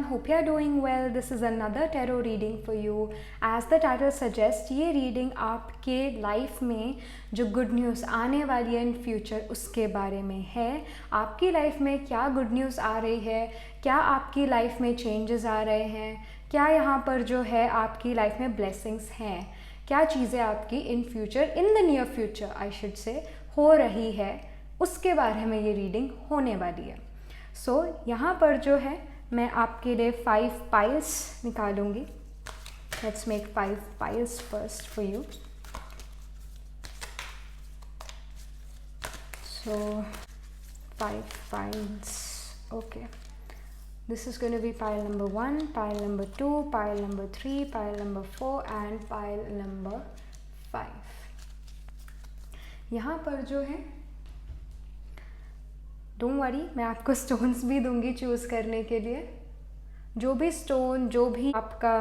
hope you are doing well. This is another tarot reading for you. As the title suggests, ये reading आपके life में जो good news आने वाली है इन फ्यूचर उसके बारे में है. आपकी लाइफ में क्या गुड न्यूज़ आ रही है, क्या आपकी लाइफ में चेंजेस आ रहे हैं, क्या यहाँ पर जो है आपकी लाइफ में ब्लेसिंग्स हैं, क्या चीज़ें आपकी in future, in the near future I should say, हो रही है, उसके बारे में ये रीडिंग होने वाली है. सो यहाँ पर जो है मैं आपके लिए 5 पाइल्स निकालूंगी. Let's make 5 piles first for you. So 5 piles. Okay, this is going to be pile number 1, pile number 2, pile number 3, pile number 4 and pile number 5. यहाँ पर जो है डोंट वरी, मैं आपको स्टोन्स भी दूंगी चूज़ करने के लिए. जो भी स्टोन, जो भी आपका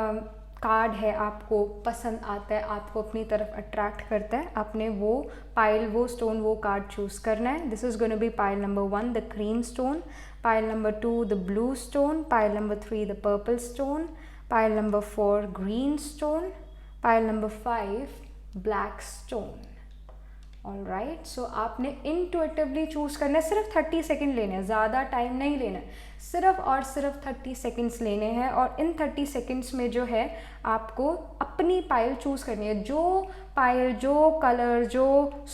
कार्ड है आपको पसंद आता है, आपको अपनी तरफ अट्रैक्ट करता है, आपने वो पाइल, वो स्टोन, वो कार्ड चूज़ करना है. This is going to be pile number 1 the cream stone, pile number 2 the blue stone, pile number 3 the purple stone, pile number 4 green stone, pile number 5 black stone. All right, so आपने intuitively choose करना है. सिर्फ 30 second लेने हैं, ज़्यादा time नहीं लेना है, सिर्फ और सिर्फ 30 सेकेंड्स लेने हैं. और इन 30 सेकेंड्स में जो है आपको अपनी पाइल चूज़ करनी है. जो पाइल, जो कलर, जो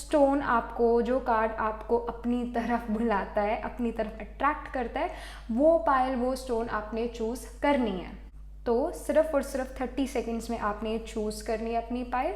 स्टोन आपको, जो कार्ड आपको अपनी तरफ बुलाता है, अपनी तरफ अट्रैक्ट करता है, वो पाइल, वो स्टोन आपने चूज़ करनी है. तो सिर्फ और सिर्फ 30 सेकेंड्स में आपने चूज़ करनी है अपनी pile.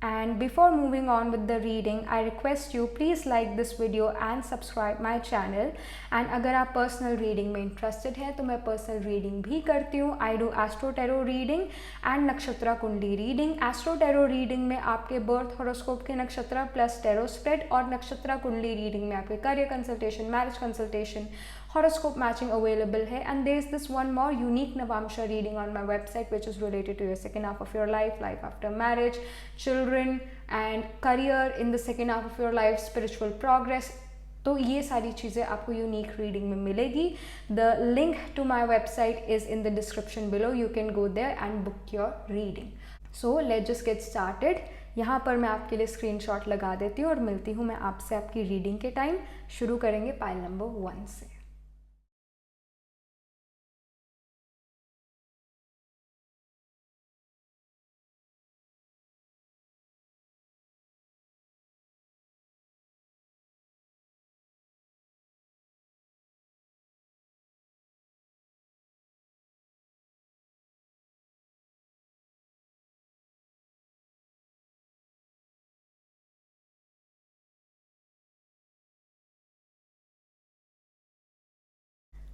And before moving on with the reading, I request you please like this video and subscribe my channel. And अगर आप personal reading में interested हैं तो मैं personal reading भी करती हूँ. I do Astro Tarot reading and नक्षत्रा कुंडली reading. Astro Tarot reading में आपके birth horoscope के नक्षत्रा plus tarot spread, और नक्षत्रा कुंडली reading में आपके career consultation, marriage consultation, horoscope matching available है. And there is this one more unique Navamsha reading on my website which is related to your second half of your life, life after marriage, children and career in the second half of your life, spiritual progress. तो ये सारी चीज़ें आपको unique reading में मिलेगी. The link to my website is in the description below. You can go there and book your reading. So let's just get started. यहाँ पर मैं आपके लिए स्क्रीनशॉट लगा देती हूँ और मिलती हूँ मैं आपसे आपकी रीडिंग के टाइम. शुरू करेंगे पाइल नंबर 1 से.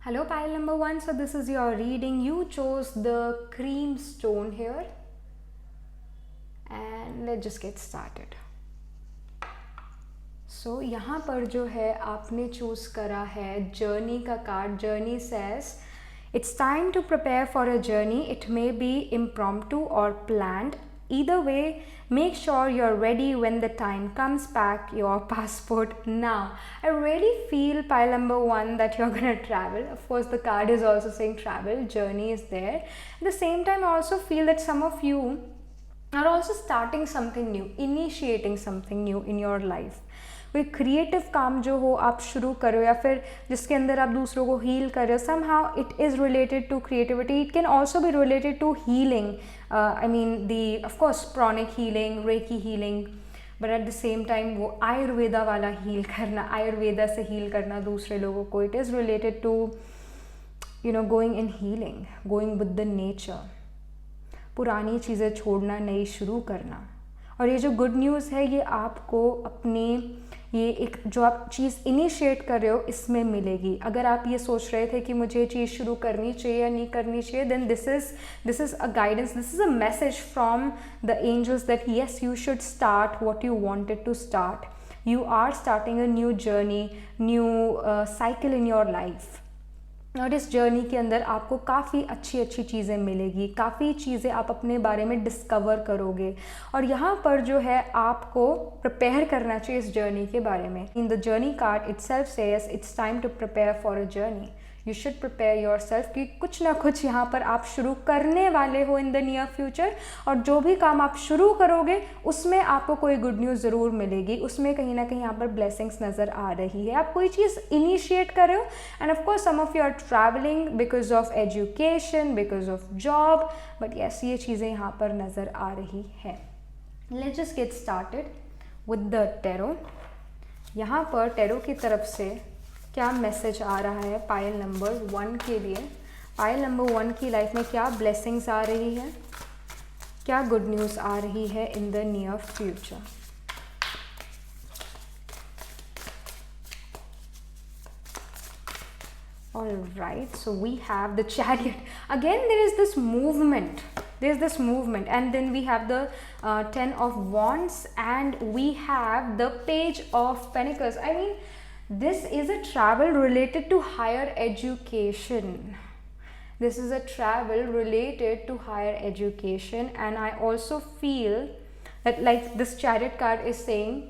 Hello pile number 1, so this is your reading. You chose the cream stone here and let's just get started. So यहाँ पर जो है आपने चूज़ करा है जर्नी का card. Journey says it's time to prepare for a journey. It may be impromptu or planned. Either way, make sure you're ready when the time comes. Pack your passport now. I really feel pile number 1 that you're gonna travel. Of course, the card is also saying travel, journey is there. At the same time, I also feel that some of you are also starting something new, initiating something new in your life. कोई creative काम जो हो आप शुरू करो, या फिर जिसके अंदर आप दूसरों को हील कर रहे हो. Somehow it is related to creativity. It can also be related to healing. I mean the of course pranic healing, reiki healing, but at the same time वो आयुर्वेदा वाला हील करना, आयुर्वेदा से हील करना दूसरे लोगों को. It is related to going in healing, going with the nature. पुरानी चीज़ें छोड़ना, नई शुरू करना. और ये जो गुड न्यूज़ है ये आपको अपने ये एक जो आप चीज़ इनिशिएट कर रहे हो इसमें मिलेगी. अगर आप ये सोच रहे थे कि मुझे ये चीज़ शुरू करनी चाहिए या नहीं करनी चाहिए, then this is a guidance, this is a message from the angels that yes you should start what you wanted to start. You are starting a new journey, new cycle in your life. और इस journey के अंदर आपको काफ़ी अच्छी अच्छी चीज़ें मिलेगी, काफ़ी चीज़ें आप अपने बारे में डिस्कवर करोगे. और यहाँ पर जो है आपको प्रिपेयर करना चाहिए इस जर्नी के बारे में. In the journey card itself says it's time to prepare for a journey. You should prepare yourself कि कुछ ना कुछ यहाँ पर आप शुरू करने वाले हो इन द नियर फ्यूचर, और जो भी काम आप शुरू करोगे उसमें आपको कोई गुड न्यूज़ ज़रूर मिलेगी, उसमें कहीं ना कहीं यहाँ पर ब्लेसिंग्स नज़र आ रही है। आप कोई चीज़ इनिशिएट कर रहे हो, and of course some of you are travelling because of education, because of job, but yes ये चीज़ें यहाँ पर नज़र आ रही है। Let's just get started with the tarot. यहाँ पर टैरो की तरफ से क्या मैसेज आ रहा है पायल नंबर 1 के लिए? पायल नंबर 1 की लाइफ में क्या ब्लेसिंग्स आ रही है, क्या गुड न्यूज़ आ रही है इन the near future? All right, so we have the Chariot. Again, there is this movement. There's this movement, and then we have the 10 of Wands, and we have the Page of Pentacles. I mean, this is a travel related to higher education. This is a travel related to higher education, and I also feel that, like this Chariot card is saying,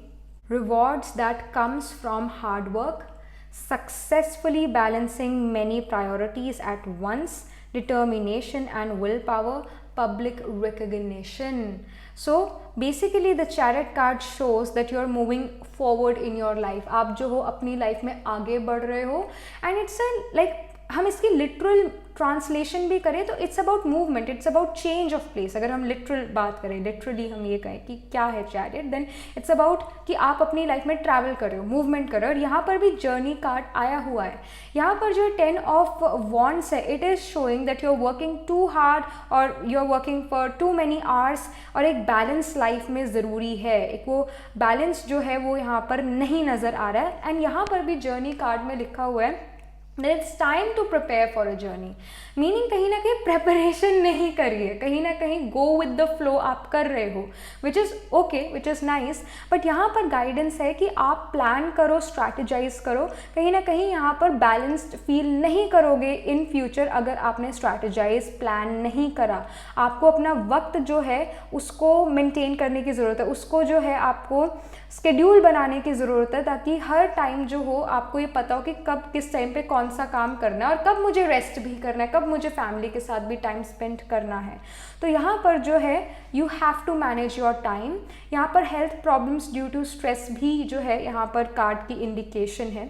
rewards that comes from hard work, successfully balancing many priorities at once, determination and willpower, public recognition. So basically the Chariot card shows that you are moving forward in your life. आप जो हो अपनी life में आगे बढ़ रहे हो, and it's a like हम इसकी लिटरल ट्रांसलेशन भी करें तो it's about movement, it's about change of place. अगर हम लिटरल बात करें, लिटरली हम ये कहें कि क्या है चैरियट, देन इट्स अबाउट कि आप अपनी लाइफ में ट्रैवल कर रहे हो, मूवमेंट कर रहे हो। और यहाँ पर भी जर्नी कार्ड आया हुआ है। यहाँ पर जो 10 ऑफ वॉन्ड्स है, it is showing that you are working too hard और you are working for too many hours, और एक बैलेंस लाइफ में ज़रूरी है। एक वो बैलेंस जो है वो यहाँ पर नहीं नज़र आ रहा है। एंड यहाँ पर भी जर्नी कार्ड में लिखा हुआ है It's time to prepare for a journey, meaning कहीं ना कहीं प्रेपरेशन नहीं करिए, कहीं ना कहीं गो विद द फ्लो आप कर रहे हो, which is okay, which is nice. But यहाँ पर गाइडेंस है कि आप प्लान करो, स्ट्रैटेजाइज करो। कहीं ना कहीं यहाँ पर बैलेंस्ड फील नहीं करोगे इन फ्यूचर अगर आपने स्ट्रैटेजाइज प्लान नहीं करा। आपको अपना वक्त जो है उसको मेंटेन करने की ज़रूरत है, उसको जो है आपको स्केड्यूल बनाने की ज़रूरत है, ताकि हर टाइम जो हो आपको ये पता हो कि कब किस टाइम पे कौन सा काम करना है और कब मुझे रेस्ट भी करना है, कब मुझे फैमिली के साथ भी टाइम स्पेंड करना है। तो यहाँ पर जो है you have to manage your time. यहाँ पर health problems due to stress भी जो है यहाँ पर कार्ड की इंडिकेशन है,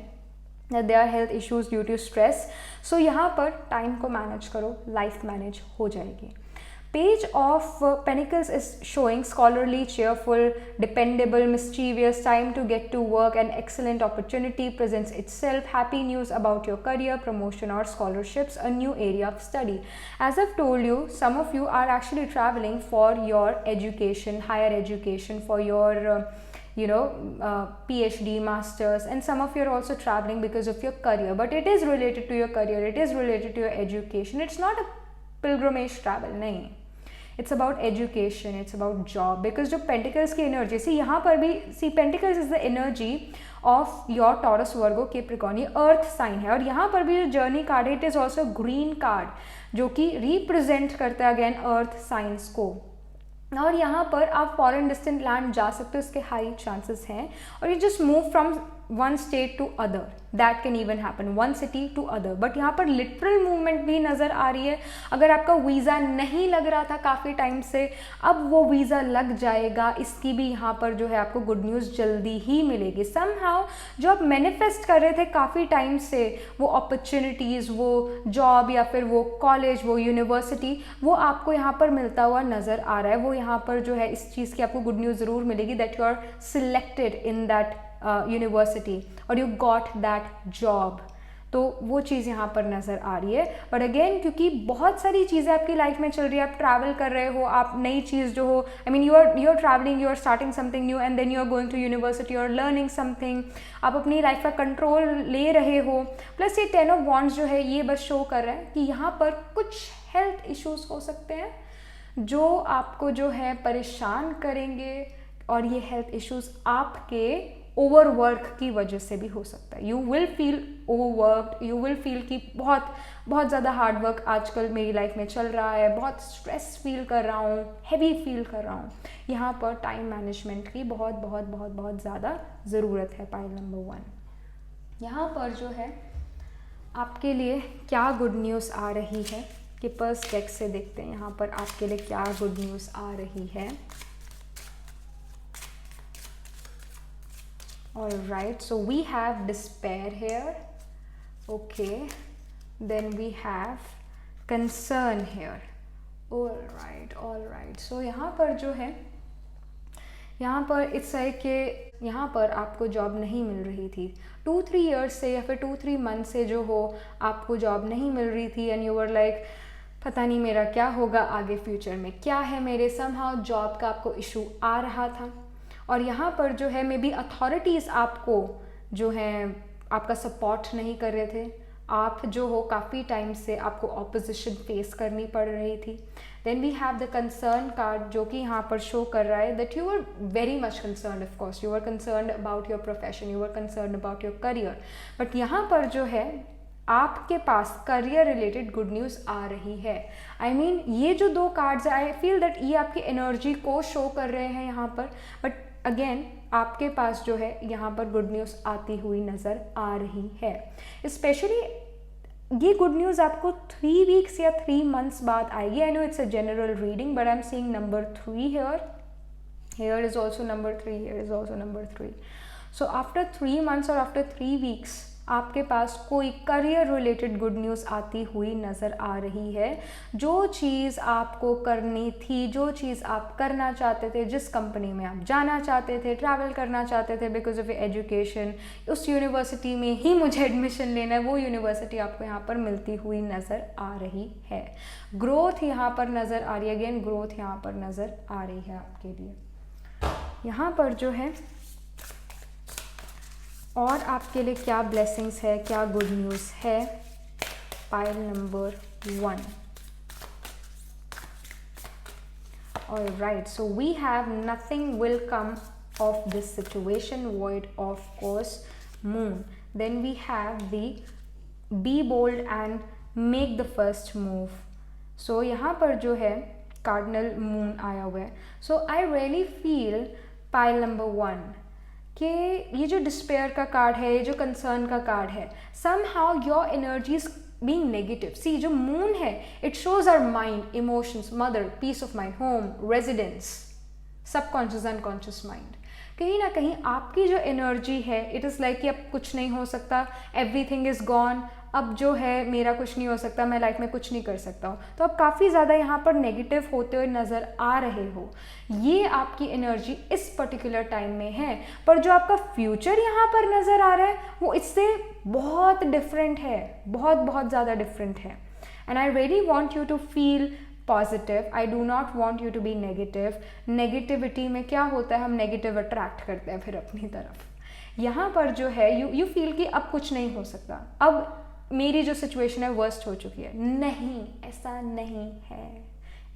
there are health issues due to stress. So यहाँ पर टाइम को मैनेज करो, लाइफ मैनेज हो जाएगी। Page of Pentacles is showing scholarly, cheerful, dependable, mischievous, time to get to work, an excellent opportunity presents itself, happy news about your career, promotion or scholarships, a new area of study. As I've told you, some of you are actually traveling for your education, higher education, for your PhD, masters, and some of you are also traveling because of your career, but it is related to your career, it is related to your education. It's not a pilgrimage travel, नहीं, it's about education, it's about job. Because जो pentacles की energy, see यहाँ पर भी see pentacles is the energy of your Taurus, Virgo, Capricorn, ये earth sign है। और यहाँ पर भी जो जर्नी कार्ड है, it is also green card जो कि रिप्रेजेंट करता है अगेन अर्थ साइंस को। और यहाँ पर आप फॉरेन डिस्टेंट लैंड जा सकते हो, इसके हाई चांसेस हैं। और you just move from one state to other, that can even happen, one city to other. But यहाँ पर लिटरल मूवमेंट भी नज़र आ रही है। अगर आपका वीज़ा नहीं लग रहा था काफ़ी टाइम से, अब वो वीज़ा लग जाएगा, इसकी भी यहाँ पर जो है आपको गुड न्यूज़ जल्दी ही मिलेगी। समहाउ जो आप मैनिफेस्ट कर रहे थे काफ़ी टाइम से, वो अपॉर्चुनिटीज़, वो जॉब या फिर वो कॉलेज, वो यूनिवर्सिटी, वो आपको यहाँ पर मिलता हुआ नज़र आ रहा है। वो यहाँ पर जो है इस चीज़ की आपको गुड न्यूज़ ज़रूर मिलेगी, that you are selected in that university और यू गॉट दैट जॉब। तो वो चीज़ यहाँ पर नज़र आ रही है। बट अगेन क्योंकि बहुत सारी चीज़ें आपकी लाइफ में चल रही है, आप ट्रैवल कर रहे हो, आप नई चीज़ जो हो, I mean you are travelling, you are starting something new and then you are going to university और लर्निंग समथिंग, आप अपनी लाइफ का कंट्रोल ले रहे हो। प्लस ये 10 ऑफ वॉन्ड्स जो है ये बस शो कर रहा है कि यहाँ पर कुछ हेल्थ इश्यूज़ हो सकते हैं जो आपको जो है परेशान करेंगे, और ये हेल्थ इश्यूज़ आपके ओवरवर्क की वजह से भी हो सकता है। You will feel overworked, you will feel कि बहुत बहुत ज़्यादा हार्ड वर्क आजकल मेरी लाइफ में चल रहा है, बहुत स्ट्रेस फील कर रहा हूँ, हैवी फील कर रहा हूँ। यहाँ पर टाइम मैनेजमेंट की बहुत बहुत बहुत बहुत ज़्यादा ज़रूरत है। पाइल नंबर 1 यहाँ पर जो है आपके लिए क्या गुड न्यूज़ आ रही है, कि पर्स डेक से देखते हैं यहाँ पर आपके लिए क्या गुड न्यूज़ आ रही है। Alright, so we have despair here. Okay, then we have concern here. Alright. So यहाँ पर जो है, यहाँ पर इट्स है कि यहाँ पर आपको जॉब नहीं मिल रही थी 2-3 ईयर्स से, या फिर 2-3 मंथ से जो हो आपको जॉब नहीं मिल रही थी, एंड यू वर लाइक पता नहीं मेरा क्या होगा आगे, फ्यूचर में क्या है मेरे, समहाउ जॉब का आपको इशू आ रहा था। और यहाँ पर जो है मे बी अथॉरिटीज़ आपको जो है आपका सपोर्ट नहीं कर रहे थे, आप जो हो काफ़ी टाइम से आपको ऑपोजिशन फेस करनी पड़ रही थी। Then we have the concern card, जो कि यहाँ पर शो कर रहा है that you are very much concern, of course you are concern about your profession, you are concern about your career, but यहाँ पर जो है आपके पास करियर रिलेटेड गुड न्यूज़ आ रही है। आई मीन ये जो 2 कार्ड्स है, आई फील दैट ये आपकी एनर्जी को शो कर रहे हैं यहाँ पर, बट अगेन आपके पास जो है यहाँ पर गुड न्यूज़ आती हुई नज़र आ रही है। स्पेशली ये गुड न्यूज़ आपको 3 वीक्स या 3 मंथ्स बाद आएगी। I know it's a general reading, but I am seeing number 3 here is also number 3, here is also number 3. So after 3 months or after 3 weeks आपके पास कोई करियर रिलेटेड गुड न्यूज़ आती हुई नज़र आ रही है। जो चीज़ आपको करनी थी, जो चीज़ आप करना चाहते थे, जिस कंपनी में आप जाना चाहते थे, ट्रैवल करना चाहते थे बिकॉज ऑफ एजुकेशन, उस यूनिवर्सिटी में ही मुझे एडमिशन लेना है, वो यूनिवर्सिटी आपको यहाँ पर मिलती हुई नज़र आ रही है। ग्रोथ यहाँ पर नज़र आ रही है, अगेन ग्रोथ यहाँ पर नज़र आ रही है आपके लिए। यहाँ पर जो है और आपके लिए क्या ब्लेसिंग्स है, क्या गुड न्यूज़ है, pile number 1। Alright, so we have nothing will come of this situation, void of course moon. Then we have the be bold and make the first move. So यहाँ पर जो है cardinal moon आया हुआ है। So I really feel pile number 1 कि ये जो डिस्पेयर का कार्ड है, ये जो कंसर्न का कार्ड है, somehow your energies being negative. See जो मून है it shows our mind, emotions, mother, peace of mind, home, residence, subconscious unconscious mind. कहीं ना कहीं आपकी जो एनर्जी है इट इज़ लाइक कि अब कुछ नहीं हो सकता, एवरीथिंग इज़ गॉन, अब जो है मेरा कुछ नहीं हो सकता, मैं लाइफ में कुछ नहीं कर सकता हूँ। तो आप काफ़ी ज़्यादा यहाँ पर नेगेटिव होते हुए नज़र आ रहे हो। ये आपकी एनर्जी इस पर्टिकुलर टाइम में है, पर जो आपका फ्यूचर यहाँ पर नज़र आ रहा है वो इससे बहुत डिफरेंट है, बहुत बहुत ज़्यादा डिफरेंट है। And I really want you to feel positive, I do not want you to be negative. Negativity में क्या होता है, हम नेगेटिव अट्रैक्ट करते हैं फिर अपनी तरफ। यहाँ पर जो है यू फील कि अब कुछ नहीं हो सकता, अब मेरी जो सिचुएशन है वर्स्ट हो चुकी है। नहीं, ऐसा नहीं है,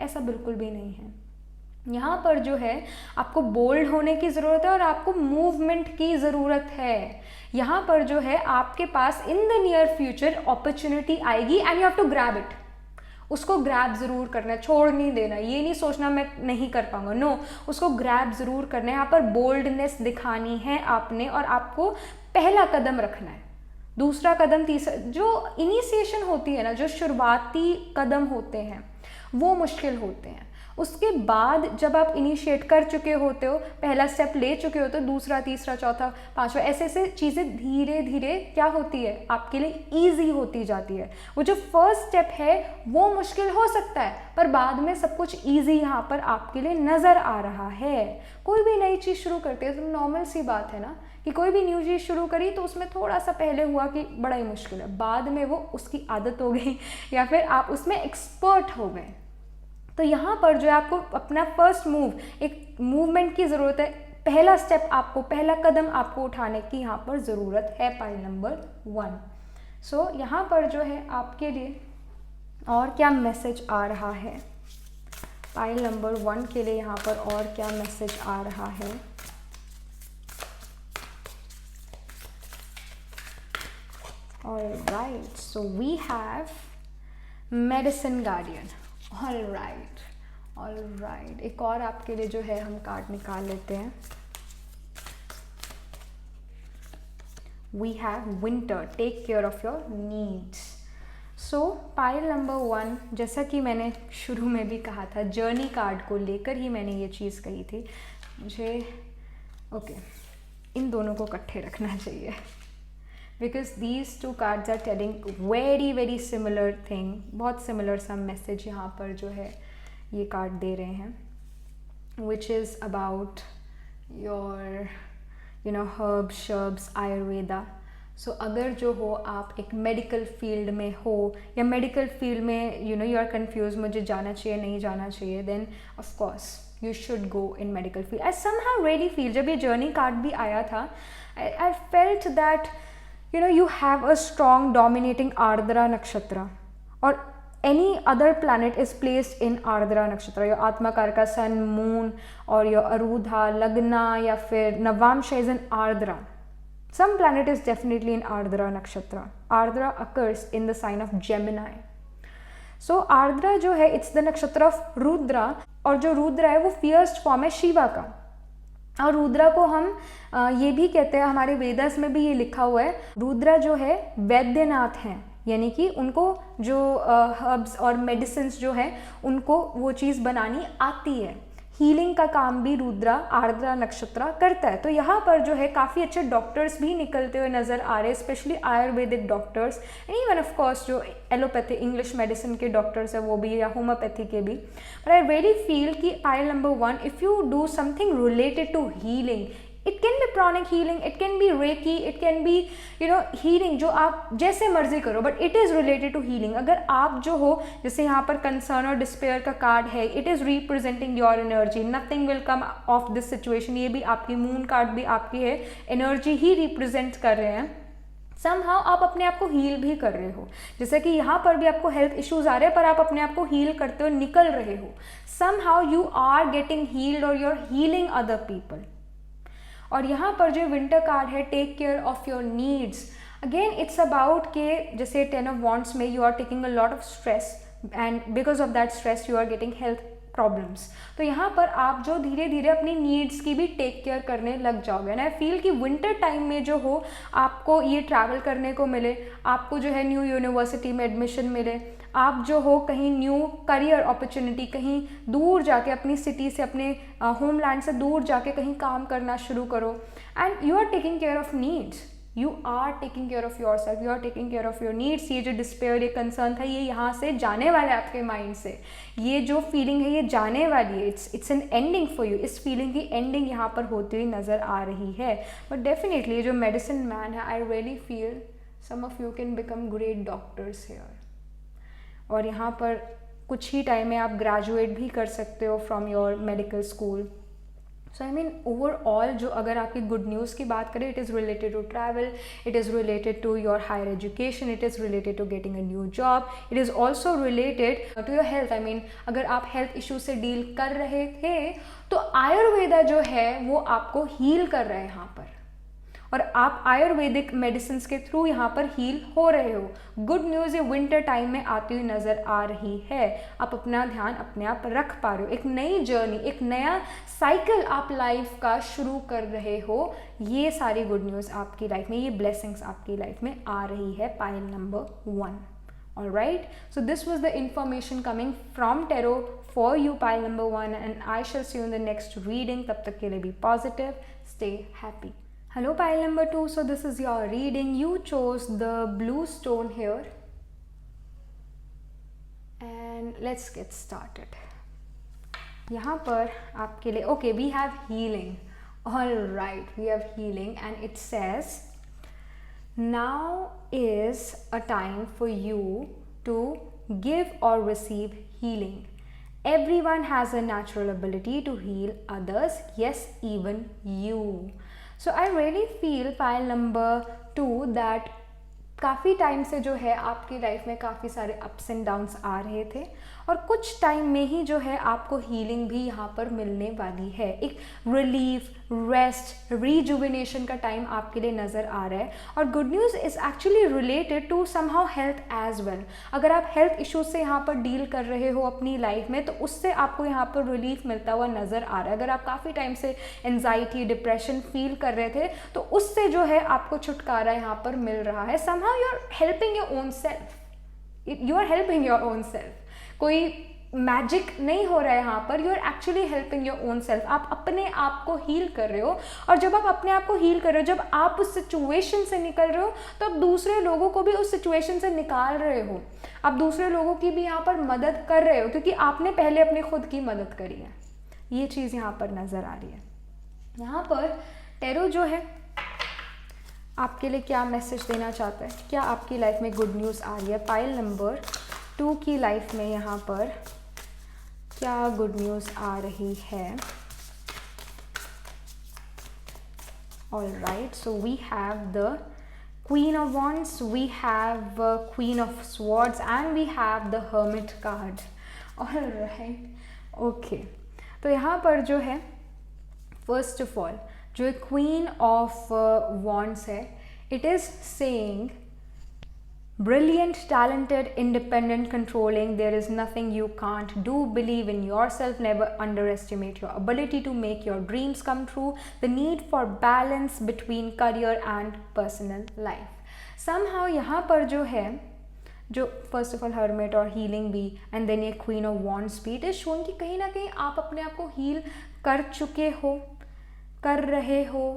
ऐसा बिल्कुल भी नहीं है। यहाँ पर जो है आपको बोल्ड होने की ज़रूरत है और आपको मूवमेंट की ज़रूरत है। यहाँ पर जो है आपके पास in the near future opportunity आएगी and you have to grab it. उसको ग्रैब ज़रूर करना है, छोड़ नहीं देना, ये नहीं सोचना मैं नहीं कर पाऊंगा, नो, उसको ग्रैब ज़रूर करना है। यहाँ पर बोल्डनेस दिखानी है आपने और आपको पहला कदम रखना है, दूसरा कदम, तीसरा। जो इनिशिएशन होती है ना, जो शुरुआती कदम होते हैं वो मुश्किल होते हैं। उसके बाद जब आप इनिशिएट कर चुके होते हो, पहला स्टेप ले चुके होते हो, दूसरा, तीसरा, चौथा, पांचवा, ऐसे ऐसे चीज़ें धीरे धीरे क्या होती है आपके लिए ईजी होती जाती है। वो जो फर्स्ट स्टेप है वो मुश्किल हो सकता है, पर बाद में सब कुछ ईजी यहाँ पर आपके लिए नज़र आ रहा है। कोई भी नई चीज़ शुरू करते हैं तो नॉर्मल सी बात है ना कि कोई भी न्यू चीज़ शुरू करी तो उसमें थोड़ा सा पहले हुआ कि बड़ा ही मुश्किल है, बाद में वो उसकी आदत हो गई या फिर आप उसमें एक्सपर्ट हो गए। तो यहाँ पर जो है आपको अपना फर्स्ट मूव, एक मूवमेंट की ज़रूरत है, पहला स्टेप आपको, पहला कदम आपको उठाने की यहाँ पर ज़रूरत है, पाइल नंबर 1। सो यहाँ पर जो है आपके लिए और क्या मैसेज आ रहा है, पाइल नंबर 1 के लिए यहाँ पर और क्या मैसेज आ रहा है। Alright, so we have Medicine Guardian. Alright, एक और आपके लिए जो है हम कार्ड निकाल लेते हैं। we have winter, take care of your needs. So pile number 1, जैसा कि मैंने शुरू में भी कहा था, जर्नी कार्ड को लेकर ही मैंने ये चीज़ कही थी, मुझे ओके इन दोनों को इकट्ठे रखना चाहिए, because these two cards are telling very very similar thing, बहुत सिमिलर सा मैसेज यहाँ पर जो है ये कार्ड दे रहे हैं, which is about your herb shrubs Ayurveda. So अगर जो हो आप एक मेडिकल फील्ड में हो या मेडिकल फील्ड में यू आर कन्फ्यूज मुझे जाना चाहिए नहीं जाना चाहिए, then of course you should go in medical field. I somehow really feel, जब ये जर्नी कार्ड भी आया था, I felt that you have a strong dominating Ardra nakshatra, or any other planet is placed in Ardra nakshatra, your Atma Karka, Sun, Moon, or your Arudha, Lagna, या फिर Navamsha is in Ardra. Some planet is definitely in Ardra nakshatra. Ardra occurs in the sign of Gemini. So Ardra जो है it's the nakshatra of Rudra, और जो रुद्र है वो fierce form है शिवा का. और रुद्रा को हम ये भी कहते हैं, हमारे वेदास में भी ये लिखा हुआ है, रुद्रा जो है वैद्यनाथ हैं, यानी कि उनको जो हर्ब्स और मेडिसिन्स जो है उनको वो चीज़ बनानी आती है. हीलिंग का काम भी रुद्रा आर्द्रा नक्षत्र करता है. तो यहाँ पर जो है काफ़ी अच्छे डॉक्टर्स भी निकलते हुए नज़र आ रहे हैं, specially Ayurvedic doctors, and even of course जो एलोपैथी इंग्लिश मेडिसिन के डॉक्टर्स हैं वो भी, या होम्योपैथी के भी. बट आई रियली फील कि pile number 1, if you do something related to healing, it can be pranic healing, it can be reiki, it can be healing, जो आप जैसे मर्जी करो, but it is related to healing. अगर आप जो हो, जैसे यहाँ पर कंसर्न और डिस्पेयर का कार्ड है, it is representing your energy, nothing will come of this situation. ये भी आपकी मून कार्ड भी आपकी है, एनर्जी ही रिप्रेजेंट कर रहे हैं. समहाउ आप अपने आप को हील भी कर रहे हो, जैसे कि यहाँ पर भी आपको हेल्थ इश्यूज आ रहे हैं पर आप अपने आप को हील करते हुए निकल रहे हो. Somehow you are getting healed और you are healing other people. और यहाँ पर जो विंटर कार्ड है, take care of your needs, again it's about के जैसे 10 of Wands में you are taking a lot of stress and because of that stress you are getting health problems. तो यहाँ पर आप जो धीरे धीरे अपनी नीड्स की भी टेक केयर करने लग जाओगे. एंड आई फील कि विंटर टाइम में जो हो आपको ये ट्रैवल करने को मिले, आपको जो है न्यू यूनिवर्सिटी में एडमिशन मिले, आप जो हो कहीं न्यू करियर अपॉर्चुनिटी, कहीं दूर जाके अपनी सिटी से, अपने होमलैंड से दूर जाके कहीं काम करना शुरू करो. And you are taking care of needs, you are taking care of yourself, you are taking care of your needs. ये जो डिस्पेयर, ये कंसर्न था, ये यहाँ से जाने वाला है आपके माइंड से. ये जो फीलिंग है ये जाने वाली है, it's an ending for you. इस फीलिंग की एंडिंग यहाँ पर होती हुई नज़र आ रही है. बट डेफिनेटली ये जो मेडिसिन मैन है, I really feel some of you can become great doctors here. और यहाँ पर कुछ ही टाइम में आप ग्रेजुएट भी कर सकते हो from your medical school. So I mean overall जो अगर आपकी गुड न्यूज़ की बात करें, it is related to travel, it is related to your higher education, it is related to getting a new job, it is also related to your health. I mean अगर आप health issue से deal कर रहे थे तो आयुर्वेदा जो है वो आपको हील कर रहा है यहाँ पर, और आप आयुर्वेदिक मेडिसिन के थ्रू यहाँ पर हील हो रहे हो. गुड न्यूज़ ये विंटर टाइम में आती हुई नज़र आ रही है. आप अपना ध्यान अपने आप रख पा रहे हो, एक नई जर्नी, एक नया साइकिल आप लाइफ का शुरू कर रहे हो. ये सारी गुड न्यूज़ आपकी लाइफ में, ये ब्लेसिंग्स आपकी लाइफ में आ रही है. Pile number 1. Alright, so this was the information coming from tarot for you, pile number 1, and I shall see you in the next reading. तब तक के लिए be positive, stay happy. Hello pile number 2, so this is your reading. You chose the blue stone here, and let's get started. यहाँ पर आपके लिए okay, we have healing. Alright, we have healing and it says now is a time for you to give or receive healing. Everyone has a natural ability to heal others, yes, even you. So I really feel pile number 2 that काफ़ी time से जो है आपकी life में काफ़ी सारे ups and downs आ रहे थे और कुछ टाइम में ही जो है आपको हीलिंग भी यहाँ पर मिलने वाली है। एक रिलीफ, रेस्ट, रिजुविनेशन का टाइम आपके लिए नज़र आ रहा है। और good news is actually related to somehow health as well. अगर आप हेल्थ इश्यूज से यहाँ पर डील कर रहे हो अपनी लाइफ में तो उससे आपको यहाँ पर रिलीफ मिलता हुआ नज़र आ रहा है। अगर आप काफ़ी टाइम से एंजाइटी, डिप्रेशन फील कर रहे थे तो उससे जो है आपको छुटकारा यहाँ पर मिल रहा है। Somehow you are helping your own self, you are helping your own self. कोई मैजिक नहीं हो रहा है यहाँ पर, you are actually helping your own self. आप अपने आप को हील कर रहे हो और जब आप अपने आप को हील कर रहे हो, जब आप उस सिचुएशन से निकल रहे हो तो आप दूसरे लोगों को भी उस सिचुएशन से निकाल रहे हो। आप दूसरे लोगों की भी यहाँ पर मदद कर रहे हो क्योंकि आपने पहले अपनी खुद की मदद करी है। ये चीज़ यहाँ पर नज़र आ रही है। यहाँ पर टैरो जो है आपके लिए क्या मैसेज देना चाहता है, क्या आपकी लाइफ में गुड न्यूज़ आ रही है। पाइल नंबर 2 की लाइफ में यहाँ पर क्या गुड न्यूज़ आ रही है। All right, so we have the Queen of Wands, we have Queen of Swords and we have the Hermit card. All right, okay. तो यहाँ पर जो है फर्स्ट ऑफ ऑल जो क्वीन ऑफ वॉन्ड्स है, it is saying brilliant, talented, independent, controlling, there is nothing you can't do, believe in yourself, never underestimate your ability to make your dreams come true, the need for balance between career and personal life. Somehow यहाँ पर जो है, जो first of all hermit और healing भी and then ये queen of wands भी, it is showing कि कहीं ना कहीं आप अपने आप को हील कर चुके हो, कर रहे हो,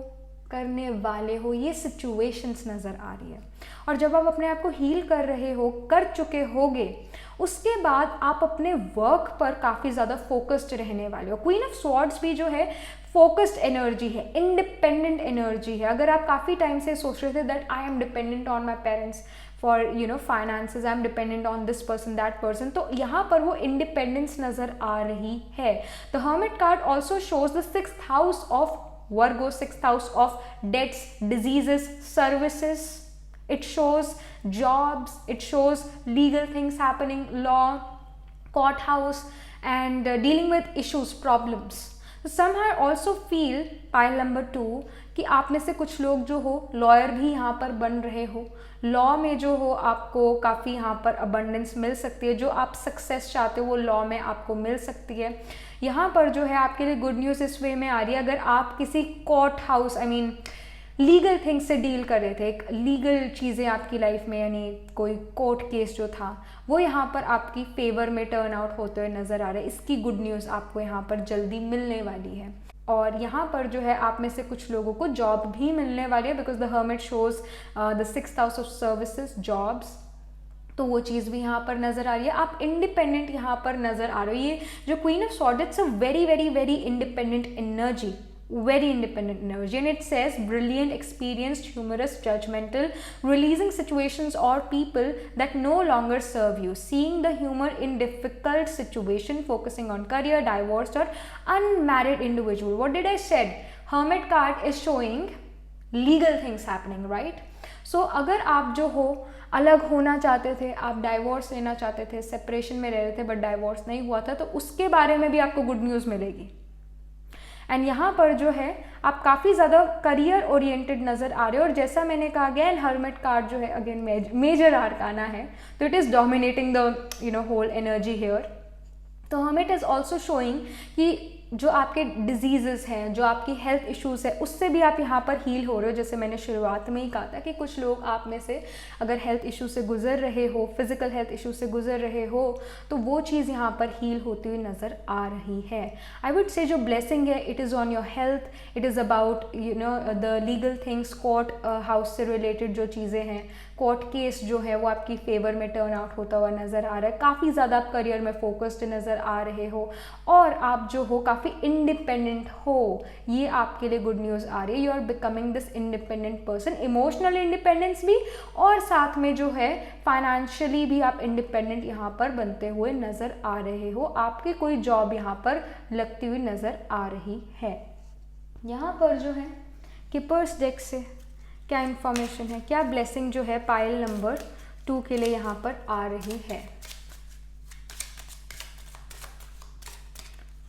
करने वाले हो। ये सिचुएशंस नज़र आ रही है और जब आप अपने आप को हील कर रहे हो, कर चुके होगे, उसके बाद आप अपने वर्क पर काफ़ी ज़्यादा फोकस्ड रहने वाले हो। क्वीन ऑफ स्वॉर्ड्स भी जो है फोकस्ड एनर्जी है, इंडिपेंडेंट एनर्जी है। अगर आप काफ़ी टाइम से सोच रहे थे that I am dependent on my parents for finances, I am dependent on this person, that person, तो यहाँ पर वो इंडिपेंडेंस नज़र आ रही है। The hermit card also shows the 6th house of Virgo, 6th house of debts, diseases, services. It shows jobs, it shows legal things happening, law, courthouse, and dealing with issues, problems. So somehow I also feel pile number 2 कि आप में से कुछ लोग जो हो lawyer भी यहाँ पर बन रहे हो। लॉ में जो हो आपको काफ़ी यहाँ पर अबंडेंस मिल सकती है। जो आप सक्सेस चाहते हो वो लॉ में आपको मिल सकती है। यहाँ पर जो है आपके लिए गुड न्यूज़ इस वे में आ रही है, अगर आप किसी कोर्ट हाउस लीगल थिंग्स से डील कर रहे थे, एक लीगल चीज़ें आपकी लाइफ में, यानी कोई कोर्ट केस जो था वो यहाँ पर आपकी फेवर में टर्न आउट होते हुए नज़र आ रहा है। इसकी गुड न्यूज़ आपको यहाँ पर जल्दी मिलने वाली है। और यहाँ पर जो है आप में से कुछ लोगों को जॉब भी मिलने वाली है, because the hermit shows the 6th house of services, jobs, तो वो चीज़ भी यहाँ पर नज़र आ रही है। आप इंडिपेंडेंट यहाँ पर नज़र आ रहे हो। ये जो queen of swords, it's a very very very independent energy, very independent energy, and it says brilliant, experienced, humorous, judgmental, releasing situations or people that no longer serve you, seeing the humor in difficult situation, focusing on career, divorced or unmarried individual. What did I said? Hermit card is showing legal things happening, right? So अगर आप जो हो अलग होना चाहते थे, आप divorce लेना चाहते थे, सेपरेशन में रह रहे थे बट डाइवोर्स नहीं हुआ था, तो उसके बारे में भी आपको गुड न्यूज़ मिलेगी। एंड यहाँ पर जो है आप काफ़ी ज़्यादा करियर ओरिएंटेड नज़र आ रहे हो। और जैसा मैंने कहा अगेन हर्मिट कार्ड जो है अगेन मेजर आर्काना है, तो it is dominating the whole energy here. तो हर्मिट इज़ ऑल्सो शोइंग कि जो आपके डिजीज़ेस हैं, जो आपकी हेल्थ इश्यूज़ है, उससे भी आप यहाँ पर हील हो रहे हो। जैसे मैंने शुरुआत में ही कहा था कि कुछ लोग आप में से अगर हेल्थ इशू से गुजर रहे हो, फिजिकल हेल्थ इशू से गुजर रहे हो, तो वो चीज़ यहाँ पर हील होती हुई नज़र आ रही है। आई वुड से जो ब्लेसिंग है it is on your health, it is about the legal things, court house से रिलेटेड जो चीज़ें हैं, कोर्ट केस जो है वो आपकी फेवर में टर्न आउट होता हुआ नज़र आ रहा है। काफ़ी ज़्यादा आप करियर में फोकस्ड नज़र आ रहे हो और आप जो हो काफ़ी इंडिपेंडेंट हो, ये आपके लिए गुड न्यूज़ आ रही है। You are becoming this independent person, emotional independence भी और साथ में जो है फाइनेंशियली भी आप इंडिपेंडेंट यहाँ पर बनते हुए नज़र आ रहे हो। आपकी कोई जॉब यहाँ पर लगती हुई नज़र आ रही है। यहाँ पर जो है किपर्स डेक से क्या इन्फॉर्मेशन है, क्या ब्लेसिंग जो है पाइल नंबर 2 के लिए यहाँ पर आ रही है।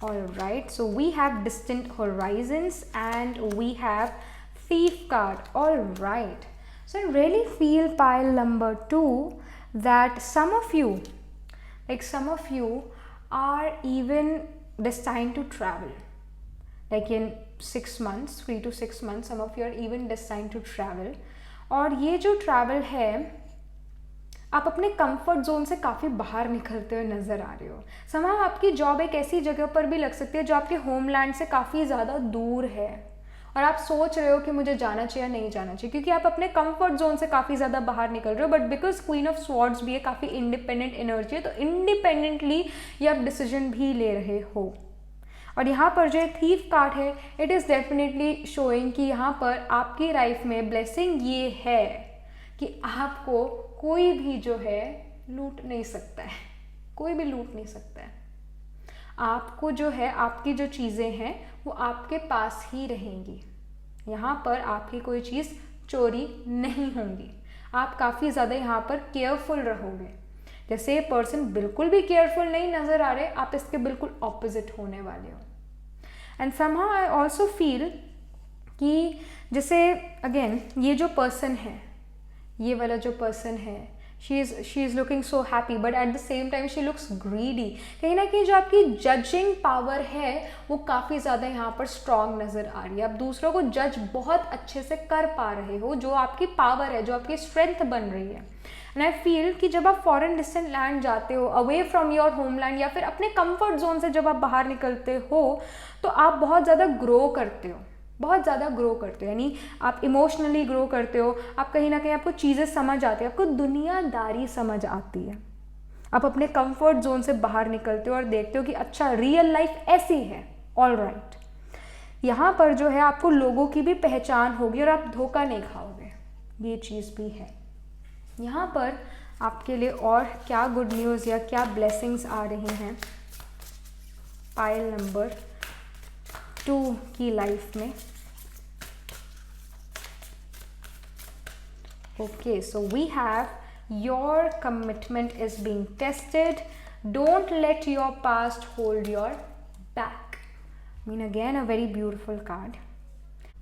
Alright, so we have distant horizons and we have thief card. Alright, so I really feel pile number 2 that some of you are even destined to travel, like in 6 months, 3 to 6 months, some of you are even destined to travel. और ये जो travel है, आप अपने comfort zone से काफ़ी बाहर निकलते हुए नज़र आ रहे हो। समाव आपकी जॉब एक ऐसी जगह पर भी लग सकती है जो आपके होमलैंड से काफ़ी ज़्यादा दूर है और आप सोच रहे हो कि मुझे जाना चाहिए या नहीं जाना चाहिए, क्योंकि आप अपने कंफर्ट जोन से काफ़ी ज़्यादा बाहर निकल रहे हो। But because queen of swords भी है, काफ़ी इंडिपेंडेंट एनर्जी है, तो इंडिपेंडेंटली ये आप डिसीजन भी ले रहे हो। और यहाँ पर जो थीफ कार्ड है, इट इज़ डेफिनेटली शोइंग कि यहाँ पर आपकी लाइफ में ब्लेसिंग ये है कि आपको कोई भी जो है लूट नहीं सकता है, कोई भी लूट नहीं सकता है। आपको जो है, आपकी जो चीज़ें हैं वो आपके पास ही रहेंगी। यहाँ पर आपकी कोई चीज़ चोरी नहीं होंगी। आप काफ़ी ज़्यादा यहाँ पर केयरफुल रहोगे। जैसे ये पर्सन बिल्कुल भी केयरफुल नहीं नज़र आ रहे, आप इसके बिल्कुल ऑपोजिट होने वाले हो। And somehow I also feel कि जैसे अगेन ये जो पर्सन है, ये वाला जो पर्सन है, she is looking so happy, but at the same time she looks greedy. कहीं ना कहीं जो आपकी जजिंग पावर है वो काफ़ी ज़्यादा यहाँ पर स्ट्रॉन्ग नज़र आ रही है। आप दूसरों को जज बहुत अच्छे से कर पा रहे हो, जो आपकी पावर है, जो आपकी स्ट्रेंथ बन रही है। एंड आई फील कि जब आप फॉरेन डिस्टेंट लैंड जाते हो, अवे फ्रॉम योर होमलैंड, या फिर अपने कंफर्ट जोन से जब आप बाहर निकलते हो, तो आप बहुत ज़्यादा ग्रो करते हो, बहुत ज़्यादा ग्रो करते हो। यानी आप इमोशनली ग्रो करते हो, आप कहीं ना कहीं आपको चीज़ें समझ आती है, आपको दुनियादारी समझ आती है। आप अपने कंफर्ट जोन से बाहर निकलते हो और देखते हो कि अच्छा, रियल लाइफ ऐसी है। ऑल राइट, यहाँ पर जो है आपको लोगों की भी पहचान होगी और आप धोखा नहीं खाओगे, ये चीज़ भी है। यहाँ पर आपके लिए और क्या गुड न्यूज़ या क्या ब्लेसिंग्स आ रही हैं पाइल नंबर 2 की लाइफ में। Okay, so we have your commitment is being tested, don't let your past hold your back. Mean again a very beautiful card,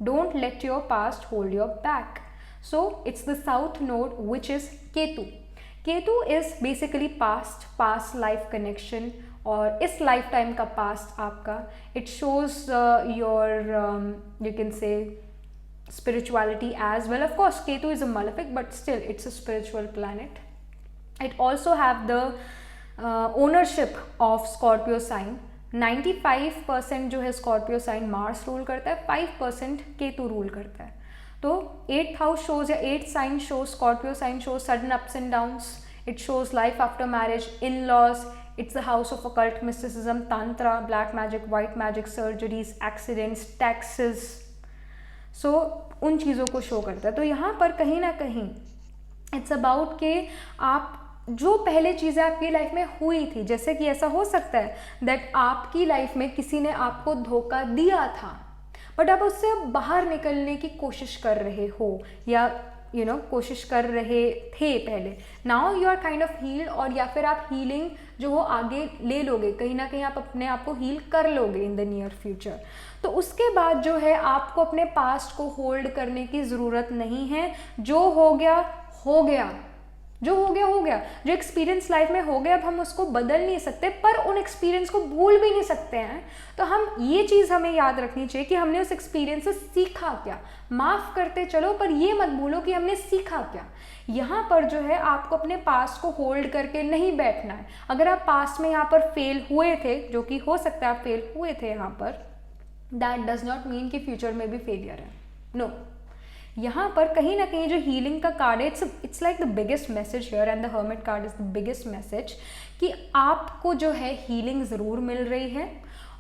don't let your past hold your back. So it's the south node, which is Ketu. Ketu is basically past life connection, और इस life time का past आपका, it shows your you can say spirituality as well. Of course Ketu is a malefic, but still it's a spiritual planet. It also have the ownership of Scorpio sign. 95% जो है Scorpio sign Mars rule करता है, 5% Ketu rule करता है। तो 8th house shows या 8th sign shows, Scorpio sign shows sudden ups and downs, it shows life after marriage, in laws, it's the house of occult mysticism, tantra, black magic, white magic, surgeries, accidents, taxes. So उन चीज़ों को show करता है। तो यहाँ पर कहीं ना कहीं इट्स अबाउट के आप जो पहले चीज़ें आपकी लाइफ में हुई थी, जैसे कि ऐसा हो सकता है दैट आपकी लाइफ में किसी ने आपको धोखा दिया था, बट आप उससे बाहर निकलने की कोशिश कर रहे हो, या कोशिश कर रहे थे पहले। Now you are kind of healed, और या फिर आप हीलिंग जो वो आगे ले लोगे, कहीं ना कहीं आप अपने आप को हील कर लोगे इन द नियर फ्यूचर। तो उसके बाद जो है आपको अपने पास्ट को होल्ड करने की ज़रूरत नहीं है। जो हो गया हो गया, जो हो गया हो गया। जो एक्सपीरियंस लाइफ में हो गया, अब हम उसको बदल नहीं सकते, पर उन एक्सपीरियंस को भूल भी नहीं सकते हैं। तो हम ये चीज़ हमें याद रखनी चाहिए कि हमने उस एक्सपीरियंस से सीखा क्या। माफ़ करते चलो, पर ये मत भूलो कि हमने सीखा क्या। यहाँ पर जो है आपको अपने पास्ट को होल्ड करके नहीं बैठना है। अगर आप पास्ट में यहाँ पर फेल हुए थे, जो कि हो सकता है आप फेल हुए थे यहाँ पर, दैट डज नॉट मीन कि फ्यूचर में भी फेलियर है। नो, यहाँ पर कहीं ना कहीं जो हीलिंग का कार्ड है, it's like the biggest message here, and the hermit card is the biggest message कि आपको जो है हीलिंग ज़रूर मिल रही है।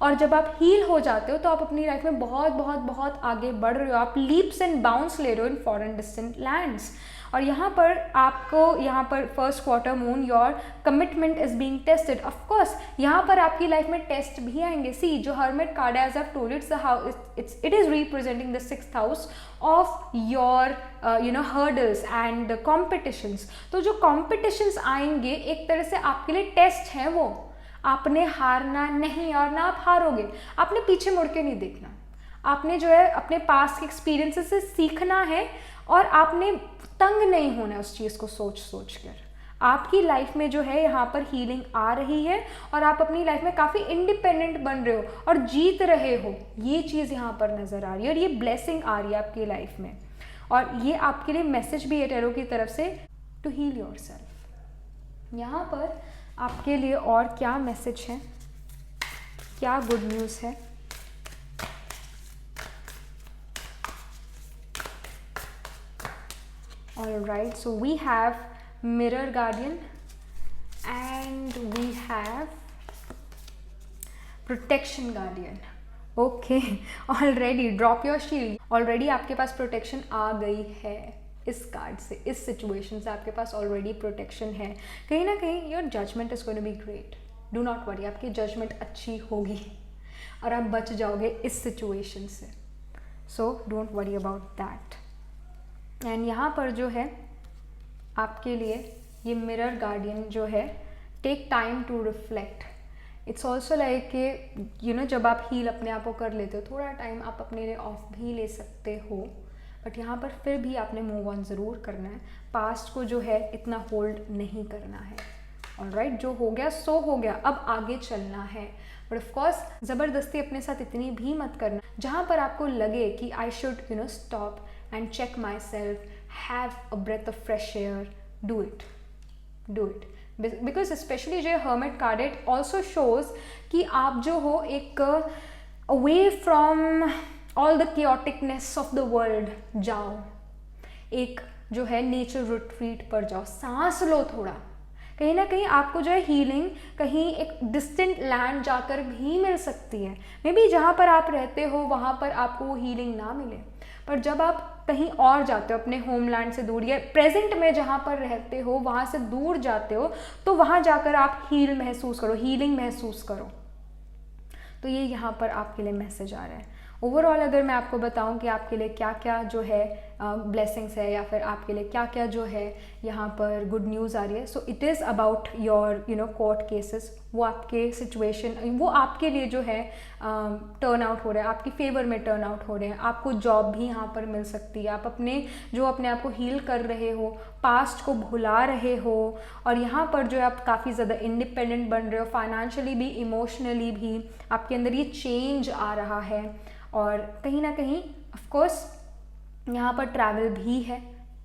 और जब आप हील हो जाते हो तो आप अपनी लाइफ में बहुत बहुत बहुत आगे बढ़ रहे हो, आप लीप्स एंड बाउंस ले रहे हो इन फॉरेन डिस्टेंट लैंड्स। और यहाँ पर आपको यहाँ पर first quarter moon your commitment is being tested. Of course यहाँ पर आपकी लाइफ में टेस्ट भी आएंगे। सी जो हर्मिट कार्ड है, as I told, it is representing the 6th house of your hurdles and competitions. तो जो कॉम्पिटिशन्स आएंगे एक तरह से आपके लिए टेस्ट है, वो आपने हारना नहीं और ना आप हारोगे। आपने पीछे मुड़ के नहीं देखना, आपने जो है अपने पास के एक्सपीरियंसेस से सीखना है और आपने तंग नहीं होना उस चीज़ को सोच सोच कर। आपकी लाइफ में जो है यहाँ पर हीलिंग आ रही है और आप अपनी लाइफ में काफ़ी इंडिपेंडेंट बन रहे हो और जीत रहे हो, ये चीज़ यहाँ पर नज़र आ रही है और ये ब्लेसिंग आ रही है आपकी लाइफ में। और ये आपके लिए मैसेज भी है टैरो की तरफ से, टू हील योरसेल्फ। यहाँ पर आपके लिए और क्या मैसेज है, क्या गुड न्यूज़ है? Alright, so we have Mirror Guardian and we have Protection Guardian. Okay, already drop your shield. Already आपके पास protection आ गई है इस कार्ड से, इस सिचुएशन से आपके पास ऑलरेडी प्रोटेक्शन है। कहीं ना कहीं your judgement is going to be great, do not worry, आपकी जजमेंट अच्छी होगी और आप बच जाओगे इस सिचुएशन से। So don't worry about that. And यहाँ पर जो है आपके लिए ये मिरर गार्डियन जो है, take time to reflect. It's also like कि जब आप हील अपने आप को कर लेते हो, थोड़ा टाइम आप अपने लिए ऑफ भी ले सकते हो, बट यहाँ पर फिर भी आपने मूव ऑन ज़रूर करना है। पास्ट को जो है इतना होल्ड नहीं करना है। ऑलराइट, जो हो गया सो हो गया, अब आगे चलना है। बट ऑफ कोर्स ज़बरदस्ती अपने साथ इतनी भी मत करना। जहाँ पर आपको लगे कि I should stop and check myself, have a breath of fresh air, do it because especially जो hermit card it also shows कि आप जो हो एक away from all the chaoticness of the world जाओ, एक जो है नेचर रिट्रीट पर जाओ, सांस लो थोड़ा। कहीं ना कहीं आपको जो है हीलिंग कहीं एक डिस्टेंट लैंड जाकर भी मिल सकती है। मे बी जहाँ पर आप रहते हो वहाँ पर आपको वो हीलिंग ना मिले, पर जब आप कहीं और जाते हो, अपने होमलैंड से दूर या प्रेजेंट में जहाँ पर रहते हो वहाँ से दूर जाते हो, तो वहाँ जाकर आप हीलिंग महसूस करो। तो ये यहाँ पर आपके लिए मैसेज आ रहा है। ओवरऑल अगर मैं आपको बताऊं कि आपके लिए क्या क्या जो है ब्लेसिंग्स है या फिर आपके लिए क्या क्या जो है यहाँ पर गुड न्यूज़ आ रही है, so it is about your court cases. वो आपके सिचुएशन, वो आपके लिए जो है टर्न आउट हो रहा है, आपकी फेवर में टर्न आउट हो रहे हैं। आपको जॉब भी यहाँ पर मिल सकती है। आप अपने आप को हील कर रहे हो, पास्ट को भुला रहे हो, और यहाँ पर जो है आप काफ़ी ज़्यादा इंडिपेंडेंट बन रहे हो, फाइनेंशियली भी, इमोशनली भी आपके अंदर ये चेंज आ रहा है। और कहीं ना कहीं ऑफ कोर्स यहाँ पर ट्रैवल भी है,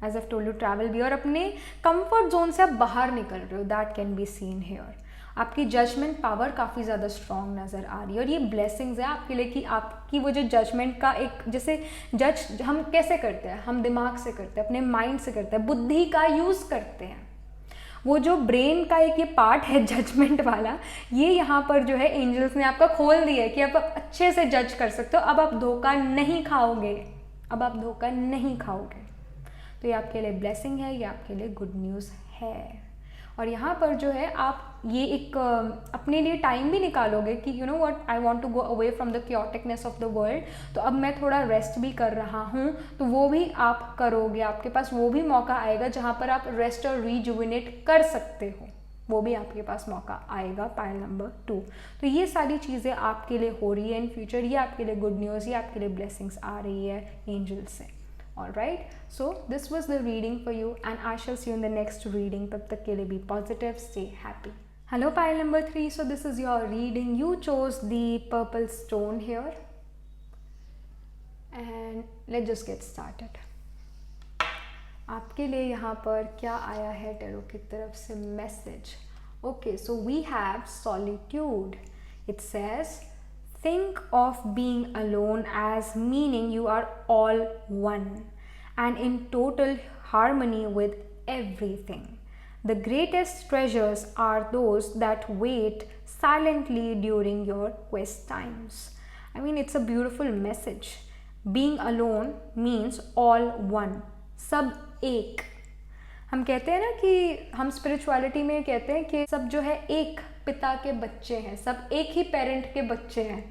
as I told you, travel भी, और अपने कंफर्ट जोन से आप बाहर निकल रहे हो, that can be seen here. आपकी जजमेंट पावर काफ़ी ज़्यादा स्ट्रॉन्ग नज़र आ रही है और ये ब्लेसिंग्स है आपके लिए कि आपकी वो जो जजमेंट का एक, जैसे जज हम कैसे करते हैं, हम दिमाग से करते हैं, अपने माइंड से करते हैं, बुद्धि का यूज़ करते हैं। वो जो ब्रेन का एक ये पार्ट है जजमेंट वाला, ये यहाँ पर जो है एंजल्स ने आपका खोल दिया है कि आप अच्छे से जज कर सकते हो। अब आप धोखा नहीं खाओगे, तो ये आपके लिए ब्लेसिंग है, ये आपके लिए गुड न्यूज़ है। और यहाँ पर जो है आप ये एक अपने लिए टाइम भी निकालोगे कि you know what, I want to go away from the chaoticness of the world, तो अब मैं थोड़ा रेस्ट भी कर रहा हूँ, तो वो भी आप करोगे। आपके पास वो भी मौका आएगा जहाँ पर आप रेस्ट और रीजुविनेट कर सकते हो, वो भी आपके पास मौका आएगा। Pile number 2। तो ये सारी चीज़ें आपके लिए हो रही है इन फ्यूचर, ये आपके लिए गुड न्यूज़, ये आपके लिए ब्लेसिंग्स आ रही है एंजल्स से। Alright, so this was the reading for you and I shall see you in the next reading. तब तक के लिए be positive, stay happy. Hello pile number 3, so this is your reading. You chose the purple stone here and let's just get started. आपके लिए यहाँ पर क्या आया है टैरो की तरफ से message? Okay, so we have solitude. It says, think of being alone as meaning you are all one and in total harmony with everything. The greatest treasures are those that wait silently during your quest times. I mean, it's a beautiful message. Being alone means all one, सब एक. हम कहते हैं ना कि हम spirituality में कहते हैं कि सब जो है एक पिता के बच्चे हैं, सब एक ही पेरेंट के बच्चे हैं,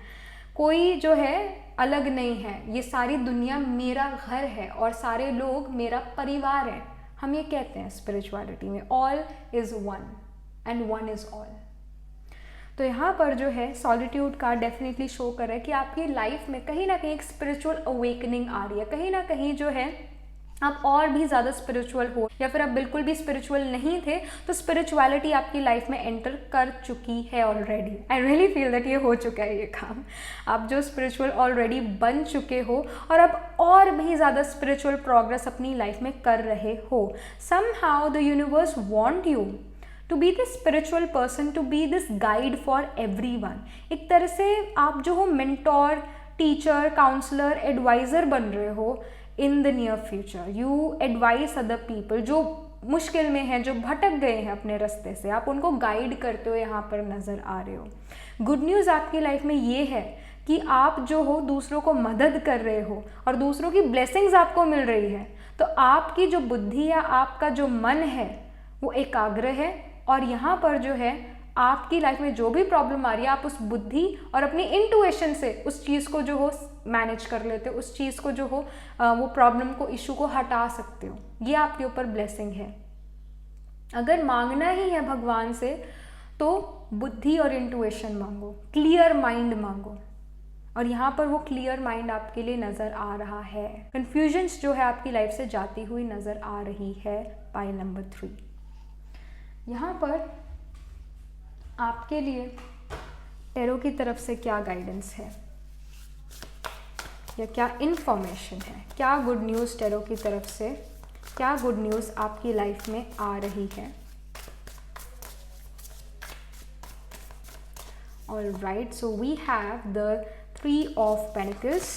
कोई जो है अलग नहीं है, ये सारी दुनिया मेरा घर है और सारे लोग मेरा परिवार है. हम ये कहते हैं स्पिरिचुअलिटी में, all is one and one is all. तो यहाँ पर जो है सॉलिट्यूड का डेफिनेटली शो कर रहा है कि आपकी लाइफ में कहीं ना कहीं एक स्पिरिचुअल अवेकनिंग आ रही है, कहीं ना कहीं जो है आप और भी ज़्यादा स्पिरिचुअल हो, या फिर आप बिल्कुल भी स्पिरिचुअल नहीं थे तो स्पिरिचुअलिटी आपकी लाइफ में एंटर कर चुकी है already. I really feel that ये हो चुका है ये काम. आप जो स्पिरिचुअल ऑलरेडी बन चुके हो और अब और भी ज़्यादा स्पिरिचुअल प्रोग्रेस अपनी लाइफ में कर रहे हो. Somehow the universe want you to be this spiritual person, to be this guide for everyone. एक तरह से आप जो हो मेंटोर, टीचर, काउंसलर, एडवाइज़र बन रहे हो इन the near future. You advice other people जो मुश्किल में हैं, जो भटक गए हैं अपने रास्ते से, आप उनको गाइड करते हो यहाँ पर नज़र आ रहे हो. गुड न्यूज़ आपकी लाइफ में ये है कि आप जो हो दूसरों को मदद कर रहे हो और दूसरों की ब्लेसिंग्स आपको मिल रही है. तो आपकी जो बुद्धि या आपका जो मन है वो एकाग्र है और यहाँ पर जो है आपकी लाइफ में जो भी प्रॉब्लम आ रही है आप उस बुद्धि और अपनी इंटुइशन से उस चीज़ को जो हो मैनेज कर लेते हो, उस चीज़ को जो हो वो प्रॉब्लम को, इशू को हटा सकते हो. ये आपके ऊपर ब्लेसिंग है. अगर मांगना ही है भगवान से तो बुद्धि और इंटुइशन मांगो, क्लियर माइंड मांगो, और यहाँ पर वो क्लियर माइंड आपके लिए नज़र आ रहा है. कन्फ्यूजन्स जो है आपकी लाइफ से जाती हुई नज़र आ रही है. Pile number 3. यहाँ पर आपके लिए टैरो की तरफ से क्या गाइडेंस है या क्या इन्फॉर्मेशन है, क्या गुड न्यूज़ टैरो की तरफ से, क्या गुड न्यूज़ आपकी लाइफ में आ रही है. All right, so we have the 3 of Pentacles,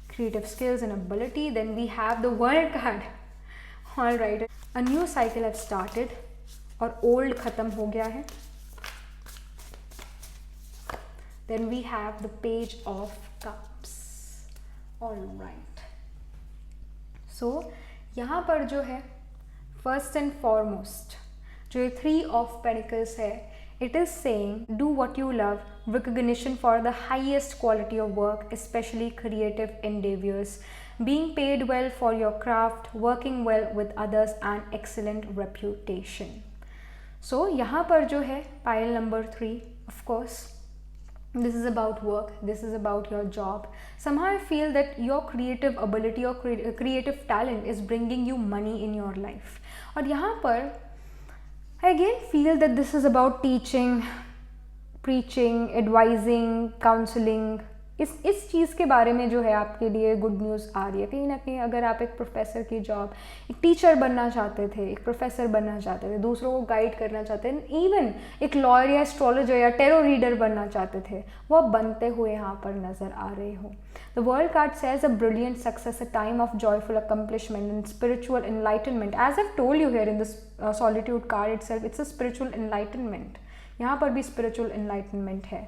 creative skills and ability. Then we have the World card. All right, a new cycle has started और old ख़त्म हो गया है. Then we have the Page of Cups. All right. So यहाँ पर जो है first and foremost जो ये 3 of Pentacles है, it is saying do what you love, recognition for the highest quality of work, especially creative endeavors, being paid well for your craft, working well with others and excellent reputation. So यहाँ पर जो है pile number 3, of course this is about work, this is about your job. Somehow I feel that your creative ability or creative talent is bringing you money in your life. और यहाँ पर I again feel that this is about teaching, preaching, advising, counseling. इस चीज़ के बारे में जो है आपके लिए गुड न्यूज़ आ रही है. कहीं ना कहीं अगर आप एक प्रोफेसर की जॉब, एक टीचर बनना चाहते थे, एक प्रोफेसर बनना चाहते थे, दूसरों को गाइड करना चाहते थे, इवन एक लॉयर या एस्ट्रोलॉजर या टेरो रीडर बनना चाहते थे, वो आप बनते हुए यहाँ पर नज़र आ रहे हो. The World card says a brilliant success, a time of joyful accomplishment and spiritual enlightenment. As I've told you here in this solitude card itself, it's a spiritual enlightenment. यहाँ पर भी spiritual enlightenment है.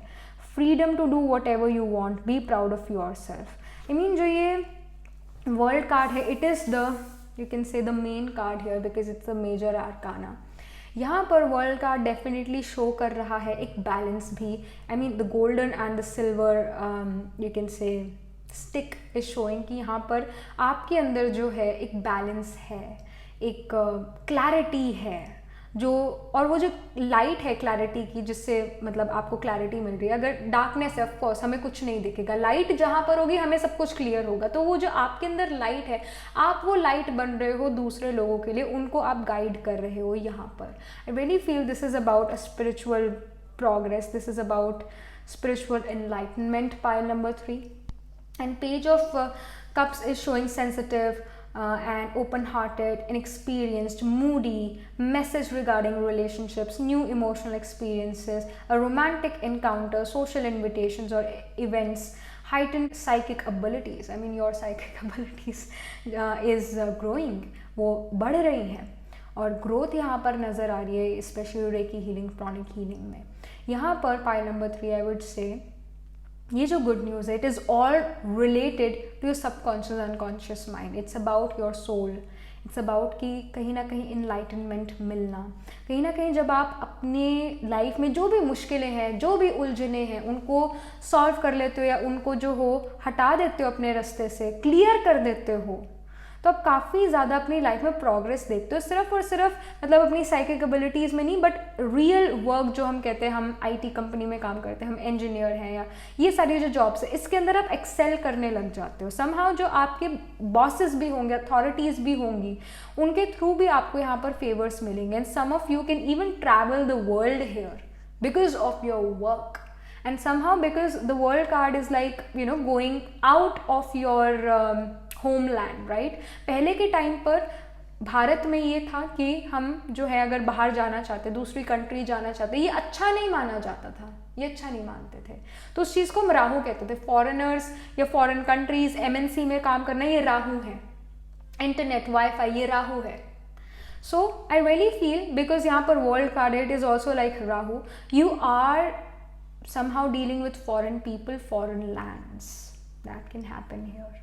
Freedom to do whatever you want, be proud of yourself. I mean जो ये World card है, it is the, you can say the main card here because it's a major arcana. यहाँ पर world card definitely show कर रहा है एक balance भी. I mean the golden and the silver you can say stick is showing कि यहाँ पर आपके अंदर जो है एक बैलेंस है, एक क्लैरिटी है जो, और वो जो लाइट है क्लैरिटी की, जिससे मतलब आपको क्लैरिटी मिल रही है. अगर डार्कनेस है ऑफकोर्स हमें कुछ नहीं दिखेगा, लाइट जहाँ पर होगी हमें सब कुछ क्लियर होगा. तो वो जो आपके अंदर लाइट है, आप वो लाइट बन रहे हो दूसरे लोगों के लिए, उनको आप गाइड कर रहे हो यहाँ पर. आई really feel this is about a spiritual progress, this is about spiritual enlightenment. Pile number 3 and Page of Cups is showing sensitive and open-hearted, inexperienced, moody, message regarding relationships, new emotional experiences, a romantic encounter, social invitations or events, heightened psychic abilities. I mean your psychic abilities is growing, वो बढ़ रही हैं. और growth यहाँ पर नज़र आ रही है, specially recce healing, pronic healing में। यहाँ पर पाइल नंबर 3 आई वुड से ये जो गुड न्यूज़ है, it is all related to your subconscious unconscious mind. It's about your soul, it's about कि कहीं ना कहीं इनलाइटनमेंट मिलना। कहीं ना कहीं जब आप अपनी लाइफ में जो भी मुश्किलें हैं, जो भी उलझने हैं, उनको सॉल्व कर लेते हो या उनको जो हो हटा देते हो अपने रास्ते से, क्लियर कर देते हो, तो आप काफ़ी ज़्यादा अपनी लाइफ में प्रोग्रेस देखते हो। सिर्फ और सिर्फ मतलब अपनी साइकिक एबिलिटीज़ में नहीं, बट रियल वर्क जो हम कहते हैं, हम आईटी कंपनी में काम करते हैं, हम इंजीनियर हैं, या ये सारी जो जॉब्स है, इसके अंदर आप एक्सेल करने लग जाते हो। समहाउ जो आपके बॉसेस भी होंगे, अथॉरिटीज़ भी होंगी, उनके थ्रू भी आपको यहाँ पर फेवर्स मिलेंगे। And some of you can even travel the world here because of your work, and somehow because the world card is like going out of your homeland, right? पहले के टाइम पर भारत में ये था कि हम जो है अगर बाहर जाना चाहते, दूसरी कंट्री जाना चाहते, ये अच्छा नहीं माना जाता था, ये अच्छा नहीं मानते थे, तो उस चीज़ को हम राहु कहते थे। फॉरेनर्स या फॉरेन कंट्रीज MNC में काम करना, ये राहु है। इंटरनेट, वाईफाई, ये राहु है। So I really feel because यहाँ पर world card it is also like Rahu, you are somehow dealing with foreign people, foreign lands, that can happen here.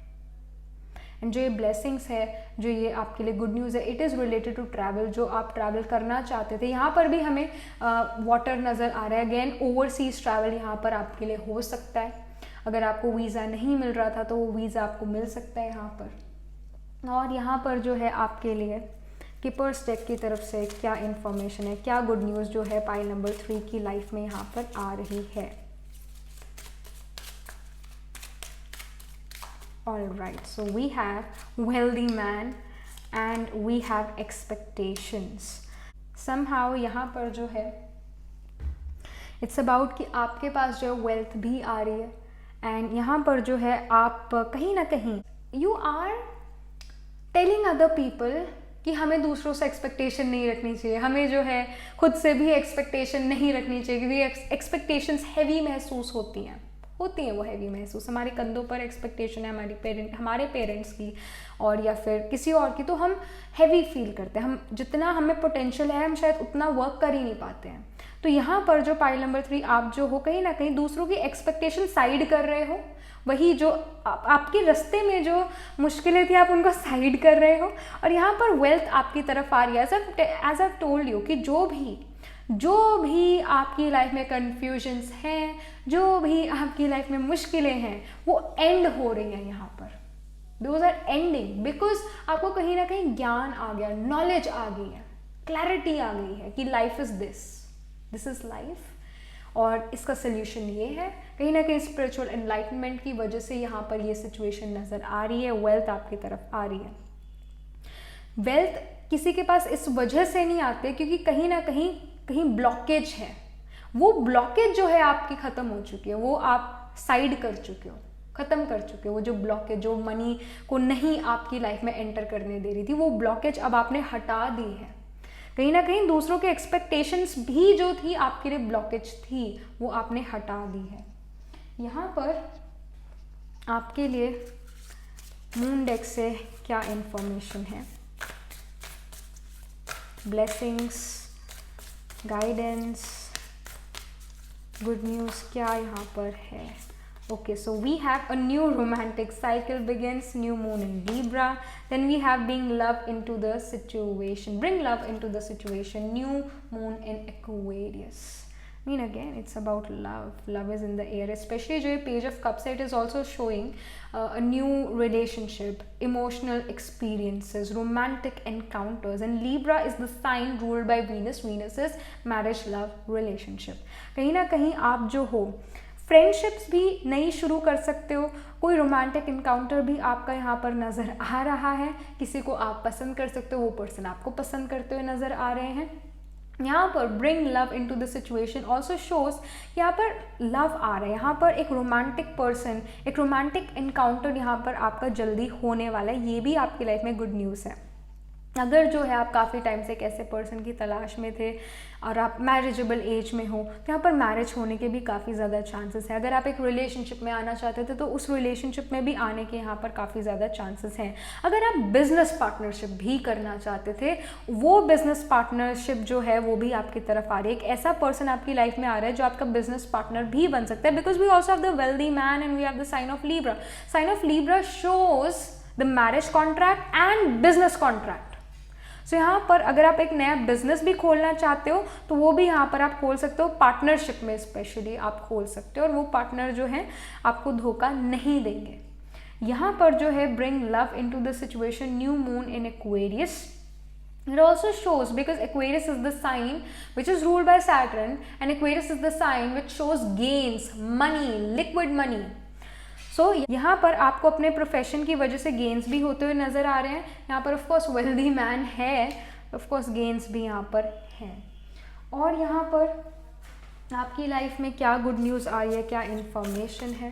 And जो ये ब्लेसिंग्स है, जो ये आपके लिए गुड न्यूज़ है, it is related to travel. जो आप ट्रैवल करना चाहते थे, यहाँ पर भी हमें वाटर नज़र आ रहा है। अगेन ओवरसीज़ ट्रैवल यहाँ पर आपके लिए हो सकता है। अगर आपको वीज़ा नहीं मिल रहा था तो वो वीज़ा आपको मिल सकता है यहाँ पर। और यहाँ पर जो है आपके लिए कीपर्स डेक की तरफ से क्या इन्फॉर्मेशन है, क्या गुड न्यूज़ जो है पाइल नंबर 3 की लाइफ में यहाँ पर आ रही है। Alright, so we have wealthy man and we have expectations. Somehow यहाँ पर जो है इट्स अबाउट कि आपके पास जो वेल्थ भी आ रही है, एंड यहाँ पर जो है आप कहीं ना कहीं you are telling other people कि हमें दूसरों से एक्सपेक्टेशन नहीं रखनी चाहिए, हमें जो है खुद से भी एक्सपेक्टेशन नहीं रखनी चाहिए, क्योंकि एक्सपेक्टेशंस हैवी महसूस होती हैं वो हैवी महसूस। हमारे कंधों पर एक्सपेक्टेशन है हमारे पेरेंट्स की और या फिर किसी और की, तो हम हैवी फील करते हैं। हम जितना हमें पोटेंशियल है, हम शायद उतना वर्क कर ही नहीं पाते हैं। तो यहाँ पर जो पाइल नंबर 3 आप जो हो, कहीं ना कहीं दूसरों की एक्सपेक्टेशन साइड कर रहे हो। वही जो आपके रास्ते में जो मुश्किलें थी, आप उनको साइड कर रहे हो, और यहाँ पर वेल्थ आपकी तरफ आ रही है। एज आई टोल्ड यू कि जो भी आपकी लाइफ में कन्फ्यूजन्स हैं, जो भी आपकी लाइफ में मुश्किलें हैं, वो एंड हो रही हैं यहाँ पर। दोज आर एंडिंग बिकॉज आपको कहीं ना कहीं ज्ञान आ गया, नॉलेज आ गई है, क्लैरिटी आ गई है कि life is this is life, और इसका सोल्यूशन ये है। कहीं ना कहीं स्पिरिचुअल एनलाइटमेंट की वजह से यहाँ पर ये सिचुएशन नज़र आ रही है, वेल्थ आपकी तरफ आ रही है। वेल्थ किसी के पास इस वजह से नहीं आते क्योंकि कहीं ना कहीं ब्लॉकेज है। वो ब्लॉकेज जो है आपकी ख़त्म हो चुकी है, वो आप साइड कर चुके हो, ख़त्म कर चुके हो। वो जो ब्लॉकेज, जो मनी को नहीं आपकी लाइफ में एंटर करने दे रही थी, वो ब्लॉकेज अब आपने हटा दी है। कहीं ना कहीं दूसरों के एक्सपेक्टेशंस भी जो थी आपके लिए ब्लॉकेज थी, वो आपने हटा दी है। यहाँ पर आपके लिए मून डेक से क्या इन्फॉर्मेशन है, ब्लेसिंग्स, गाइडेंस, गुड न्यूज़ क्या यहाँ पर है। Okay, so we have a new romantic cycle begins, new moon in Libra. Then we have bring love into the situation, new moon in Aquarius. I mean, again, it's about love. Love is in the air, especially जो page of cups है, it is also showing a new relationship, emotional experiences, romantic encounters, and Libra is the sign ruled by Venus. Venus is marriage, love, relationship. कहीं ना कहीं आप जो हो friendships भी नई शुरू कर सकते हो, कोई रोमांटिक इनकाउंटर भी आपका यहाँ पर नज़र आ रहा है, किसी को आप पसंद कर सकते हो, वो पर्सन आपको पसंद करते हुए नज़र आ रहे हैं। यहाँ पर bring love into the situation also shows, यहाँ पर लव आ रहा है, यहाँ पर एक रोमांटिक पर्सन, एक रोमांटिक इनकाउंटर यहाँ पर आपका जल्दी होने वाला है। ये भी आपकी लाइफ में गुड न्यूज़ है। अगर जो है आप काफ़ी टाइम से एक ऐसे पर्सन की तलाश में थे और आप मैरिजेबल एज में हो, तो यहाँ पर मैरिज होने के भी काफ़ी ज़्यादा चांसेस हैं। अगर आप एक रिलेशनशिप में आना चाहते थे तो उस रिलेशनशिप में भी आने के यहाँ पर काफ़ी ज़्यादा चांसेस हैं। अगर आप बिजनेस पार्टनरशिप भी करना चाहते थे, वो बिजनेस पार्टनरशिप जो है वो भी आपकी तरफ आ रही है। एक ऐसा पर्सन आपकी लाइफ में आ रहा है जो आपका बिजनेस पार्टनर भी बन सकता है, because we also have the wealthy man and we have the sign of Libra. Sign of Libra shows the marriage contract and business contract. So यहाँ पर अगर आप एक नया बिजनेस भी खोलना चाहते हो तो वो भी यहाँ पर आप खोल सकते हो, पार्टनरशिप में स्पेशली आप खोल सकते हो, और वो पार्टनर जो है आपको धोखा नहीं देंगे. यहाँ पर जो है bring love into the situation, new moon in Aquarius. It also shows, because Aquarius is the sign which is ruled by Saturn, and Aquarius is the sign which shows gains, money, liquid money. So यहाँ पर आपको अपने profession की वजह से gains भी होते हुए नज़र आ रहे हैं. यहाँ पर ऑफ कोर्स वेल्दी मैन है, ऑफ कोर्स गेंस भी यहाँ पर हैं. और यहाँ पर आपकी लाइफ में क्या गुड न्यूज़ आ रही है, क्या इंफॉर्मेशन है,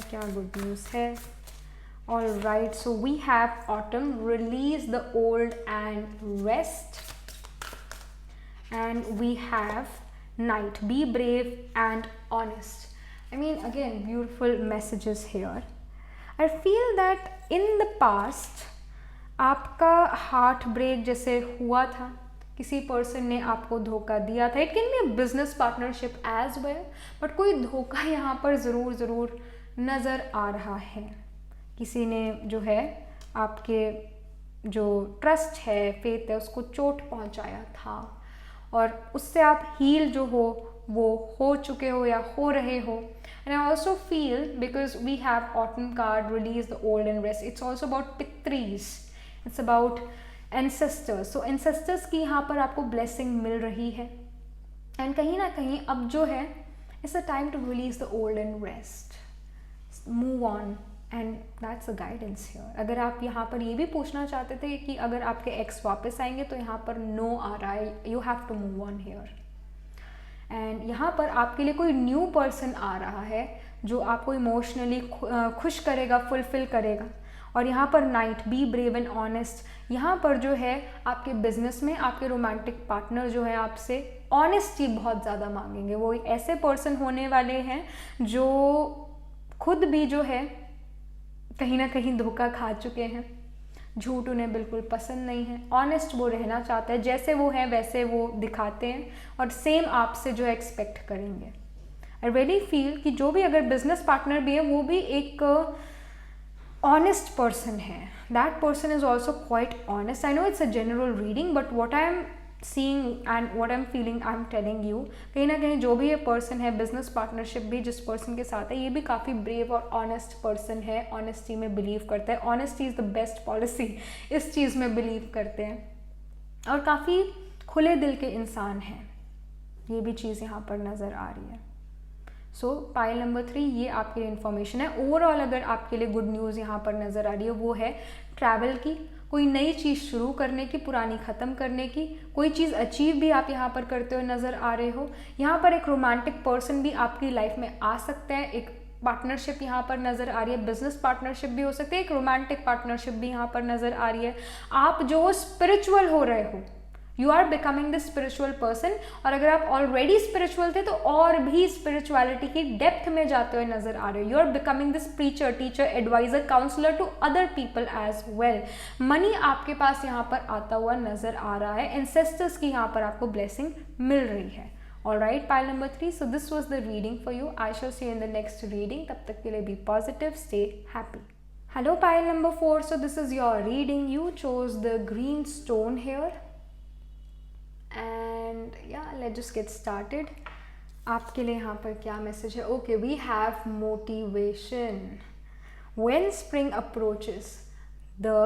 क्या गुड न्यूज़ है. All right, so we have autumn, release the old and rest, and we have night, be brave and honest. I mean, again, beautiful messages here. I feel that in the past आपका heart break जैसे हुआ था, किसी person ने आपको धोखा दिया था. It can be a business partnership as well, but कोई धोखा यहाँ पर ज़रूर नज़र आ रहा है. किसी ने जो है आपके जो ट्रस्ट है, फेथ है, उसको चोट पहुंचाया था, और उससे आप हील जो वो हो चुके हो या हो रहे हो. And I also feel, because we have autumn card, release the old and rest, it's also about pitris, it's about ancestors. So ancestors की यहाँ पर आपको ब्लेसिंग मिल रही है, एंड कहीं ना कहीं अब जो है it's a time to release the old and rest, move on, and that's a guidance here. अगर आप यहाँ पर ये भी पूछना चाहते थे कि अगर आपके एक्स वापस आएंगे, तो यहाँ पर नो आ रहा है, you have to move on here. And यहाँ पर आपके लिए कोई न्यू पर्सन आ रहा है जो आपको इमोशनली खुश करेगा, फुलफिल करेगा. और यहाँ पर night, be brave and honest. यहाँ पर जो है आपके बिजनेस में आपके रोमांटिक पार्टनर जो है आपसे ऑनेस्टी बहुत ज़्यादा मांगेंगे. वो एक ऐसे पर्सन होने वाले हैं जो खुद भी जो है कहीं ना कहीं धोखा खा चुके हैं. झूठ उन्हें बिल्कुल पसंद नहीं है, ऑनेस्ट वो रहना चाहते हैं, जैसे वो हैं वैसे वो दिखाते हैं, और सेम आपसे जो एक्सपेक्ट करेंगे. आई रियली फील कि जो भी अगर बिजनेस पार्टनर भी है वो भी एक ऑनेस्ट पर्सन है. That person is also quite honest. I know it's a general reading, but what I am seeing and what I am feeling, I am telling you. कहीं ना कहीं जो भी ये पर्सन है, बिजनेस पार्टनरशिप भी जिस पर्सन के साथ है, ये भी काफ़ी ब्रेव और ऑनेस्ट पर्सन है, ऑनेस्टी में बिलीव करता है. Honesty is the best policy, इस चीज़ में बिलीव करते हैं, और काफ़ी खुले दिल के इंसान हैं. ये भी चीज़ यहाँ पर नज़र आ रही है. सो पाइल नंबर 3, ये आपके लिए इन्फॉर्मेशन है. ओवरऑल अगर आपके लिए गुड न्यूज़ यहाँ पर नज़र आ रही है, वो है ट्रैवल की, कोई नई चीज़ शुरू करने की, पुरानी ख़त्म करने की, कोई चीज़ अचीव भी आप यहाँ पर करते हुए नज़र आ रहे हो. यहाँ पर एक रोमांटिक पर्सन भी आपकी लाइफ में आ सकता है. एक पार्टनरशिप यहाँ पर नज़र आ रही है, बिजनेस पार्टनरशिप भी हो सकती है, एक रोमांटिक पार्टनरशिप भी यहाँ पर नज़र आ रही है. आप जो स्पिरिचुअल हो रहे हो, you are becoming the spiritual person. और अगर आप ऑलरेडी स्पिरिचुअल थे तो और भी स्पिरिचुअलिटी की डेप्थ में जाते हुए नजर आ रहे हो. You are becoming this preacher, teacher, adviser, counsellor to other people as well. Money आपके पास यहाँ पर आता हुआ नजर आ रहा है. एंसेस्टर्स की यहाँ पर आपको ब्लेसिंग मिल रही है. Alright, pile number 3. So this was the reading for you. I shall see you in the next reading. तब तक के लिए be positive, stay happy. Hello, pile number 4. So this is your reading. You chose the green stone here. And yeah, let's just get started. आपके लिए यहाँ पर क्या message है? Okay, we have motivation. When spring approaches, the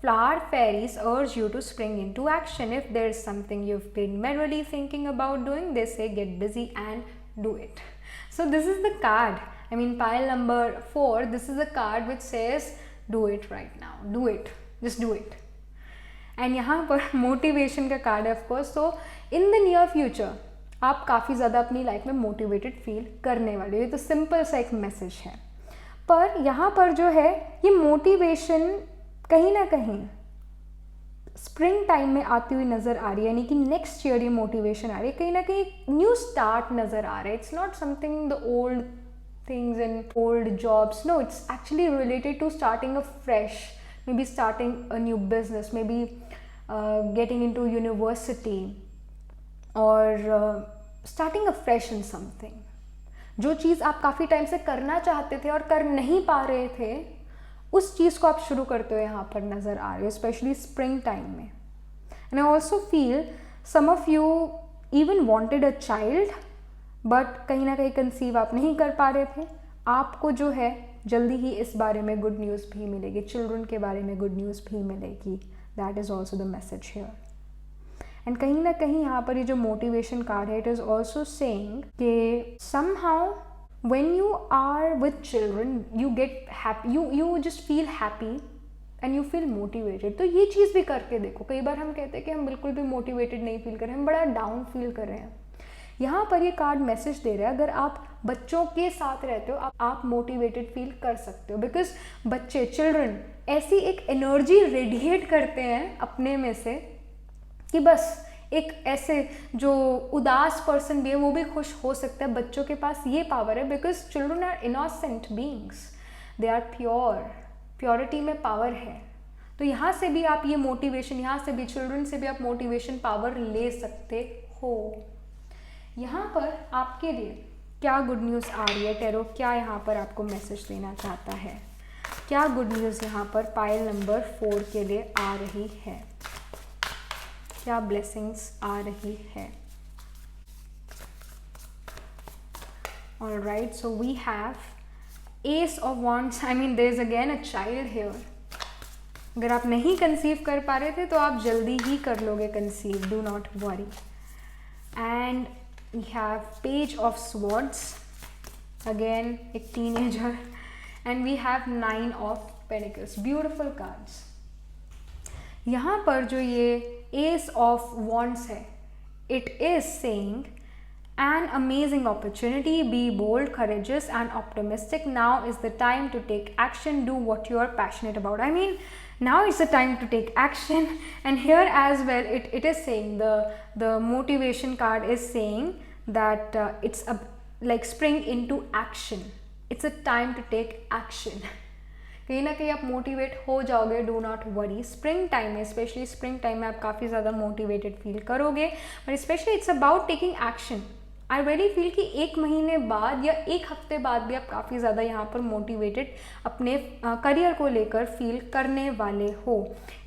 flower fairies urge you to spring into action. If there is something you've been merrily thinking about doing, they say get busy and do it. So this is the card. I mean, pile number 4, this is a card which says do it right now. Do it. Just do it. And यहाँ पर motivation का card है of course. तो इन the near future आप काफ़ी ज़्यादा अपनी life में मोटिवेटेड फील करने वाले हो. ये तो सिंपल सा एक मैसेज है. पर यहाँ पर जो है ये मोटिवेशन कहीं ना कहीं स्प्रिंग टाइम में आती हुई नज़र आ रही है, यानी कि नेक्स्ट ईयर ये मोटिवेशन आ रही है, कहीं ना कहीं न्यू स्टार्ट नज़र आ रहा है. It's not something the old things and old jobs. No, it's actually related to starting afresh, maybe starting a new business, maybe getting into university or starting afresh in something. जो चीज़ आप काफ़ी time से करना चाहते थे और कर नहीं पा रहे थे, उस चीज़ को आप शुरू करते हुए यहाँ पर नज़र आ रहे हो, स्पेशली स्प्रिंग टाइम में. And I also feel some of you even wanted a child, but कहीं ना कहीं कंसीव आप नहीं कर पा रहे थे. आपको जो है जल्दी ही इस बारे में गुड न्यूज़ भी मिलेगी, चिल्ड्रन के बारे में गुड न्यूज़ भी मिलेगी. That is also the message here. And कहीं ना कहीं यहाँ पर ये जो मोटिवेशन कार्ड है, इट इज़ ऑल्सो सेइंग कि somehow when you are with children you get happy, you just feel happy and you feel motivated. तो ये चीज़ भी करके देखो. कई बार हम कहते हैं कि हम बिल्कुल भी मोटिवेटेड नहीं फील कर रहे हैं, हम बड़ा डाउन फील कर रहे हैं. यहाँ पर ये कार्ड मैसेज दे रहा है, अगर आप बच्चों के साथ रहते हो आप मोटिवेटेड फील कर सकते हो. बिकॉज बच्चे, चिल्ड्रन ऐसी एक एनर्जी रेडिएट करते हैं अपने में से कि बस एक ऐसे जो उदास पर्सन भी है वो भी खुश हो सकता है. बच्चों के पास ये पावर है, because children are innocent beings, they are pure. Purity में पावर है. तो यहाँ से भी आप ये मोटिवेशन, यहाँ से भी चिल्ड्रन से भी आप मोटिवेशन पावर ले सकते हो. यहाँ पर आपके लिए क्या गुड न्यूज़ आ रही है? टैरो क्या यहाँ पर आपको मैसेज देना चाहता है? क्या गुड न्यूज़ यहाँ पर पाइल नंबर 4 के लिए आ रही है? क्या ब्लेसिंग्स आ रही है? Alright, so we have ace of wands. I mean there is again a child here. अगर आप नहीं कंसीव कर पा रहे थे तो आप जल्दी ही कर लोगे conceive, do not worry. And we have page of swords, again एक teenager, and we have 9 of pentacles. beautiful cards. यहाँ पर जो ये ace of wands है, it is saying an amazing opportunity, be bold, courageous and optimistic. Now is the time to take action, do what you are passionate about. I mean, now is the time to take action. And here as well it is saying, the motivation card is saying that it's like spring into action. It's a time to take action. कहीं ना कहीं आप motivate हो जाओगे, do not worry. Spring time में, specially spring time में आप काफ़ी ज़्यादा मोटिवेटेड फील करोगे, but specially it's about taking action. I really feel कि 1 महीने बाद या 1 हफ्ते बाद भी आप काफ़ी ज़्यादा यहाँ पर मोटिवेटेड अपने करियर को लेकर फील करने वाले हो.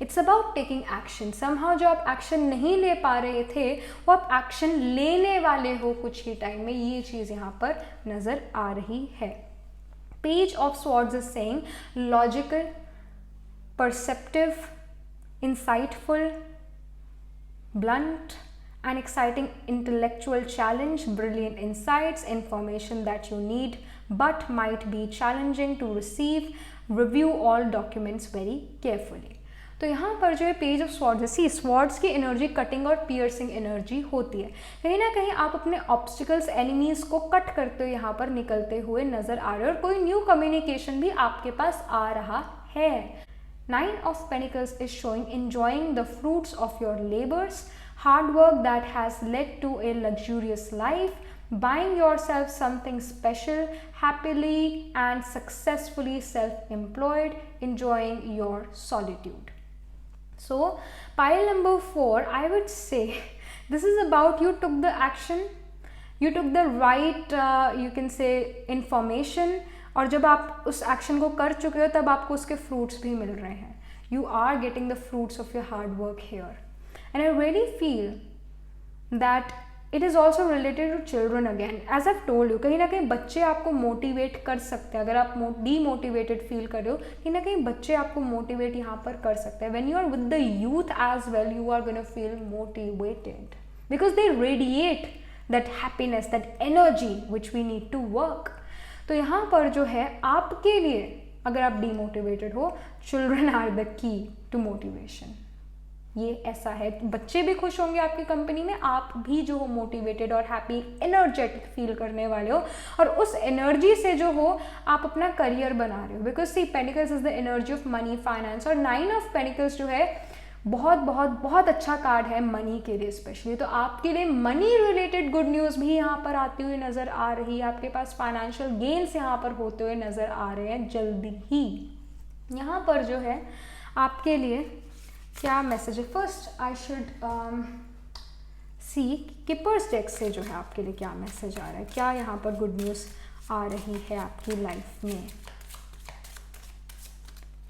It's about taking action. Somehow जो आप एक्शन नहीं ले पा रहे थे वो आप एक्शन लेने वाले हो कुछ ही टाइम में. ये चीज़ यहाँ पर नज़र आ रही है. Page of swords is saying logical, perceptive, insightful, blunt, an exciting intellectual challenge, brilliant insights, information that you need but might be challenging to receive. Review all documents very carefully. तो यहाँ पर जो है पेज ऑफ स्वॉर्ड्स है, सी swords की energy cutting और piercing energy होती है. कहीं ना कहीं आप अपने ऑब्स्टिकल्स, एनिमीज को कट करते हुए यहाँ पर निकलते हुए नजर आ रहे हो और कोई न्यू कम्युनिकेशन भी आपके पास आ रहा है. 9 of Pentacles is showing enjoying the fruits of your labors, hard work that has led to a luxurious life, buying yourself something special, happily and successfully self-employed, enjoying your solitude. So pile number 4, I would say this is about you took the action, you took the right you can say information, और जब आप उस action को कर चुके हो तब आपको उसके फ्रूट्स भी मिल रहे हैं. You are getting the fruits of your hard work here. And I really feel that it is also related to children again. As I told you, कहीं ना कहीं बच्चे आपको मोटिवेट कर सकते हैं. अगर आप डीमोटिवेटेड फील कर रहे हो, कहीं ना कहीं बच्चे आपको मोटिवेट यहाँ पर कर सकते हैं. When you are with the youth as well, you are gonna feel motivated because they radiate that happiness, that energy which we need to work. तो यहाँ पर जो है आपके लिए, अगर आप डीमोटिवेटेड हो, children are the key to motivation. ये ऐसा है, बच्चे भी खुश होंगे आपकी कंपनी में, आप भी जो हो मोटिवेटेड और हैप्पी एनर्जेटिक फील करने वाले हो, और उस एनर्जी से जो हो आप अपना करियर बना रहे हो। Because see pentacles is the energy of money, finance, और 9 ऑफ पेनिकल्स जो है बहुत बहुत बहुत अच्छा कार्ड है मनी के लिए स्पेशली। तो आपके लिए मनी रिलेटेड गुड न्यूज़ भी यहाँ पर आती हुई नज़र आ रही है, आपके पास फाइनेंशियल गेन्स यहाँ पर होते हुए नज़र आ रहे हैं जल्दी ही। यहाँ पर जो है आपके लिए क्या मैसेज है, first I should see keepers deck से जो है आपके लिए क्या मैसेज आ रहा है, क्या यहाँ पर गुड न्यूज़ आ रही है आपकी लाइफ में।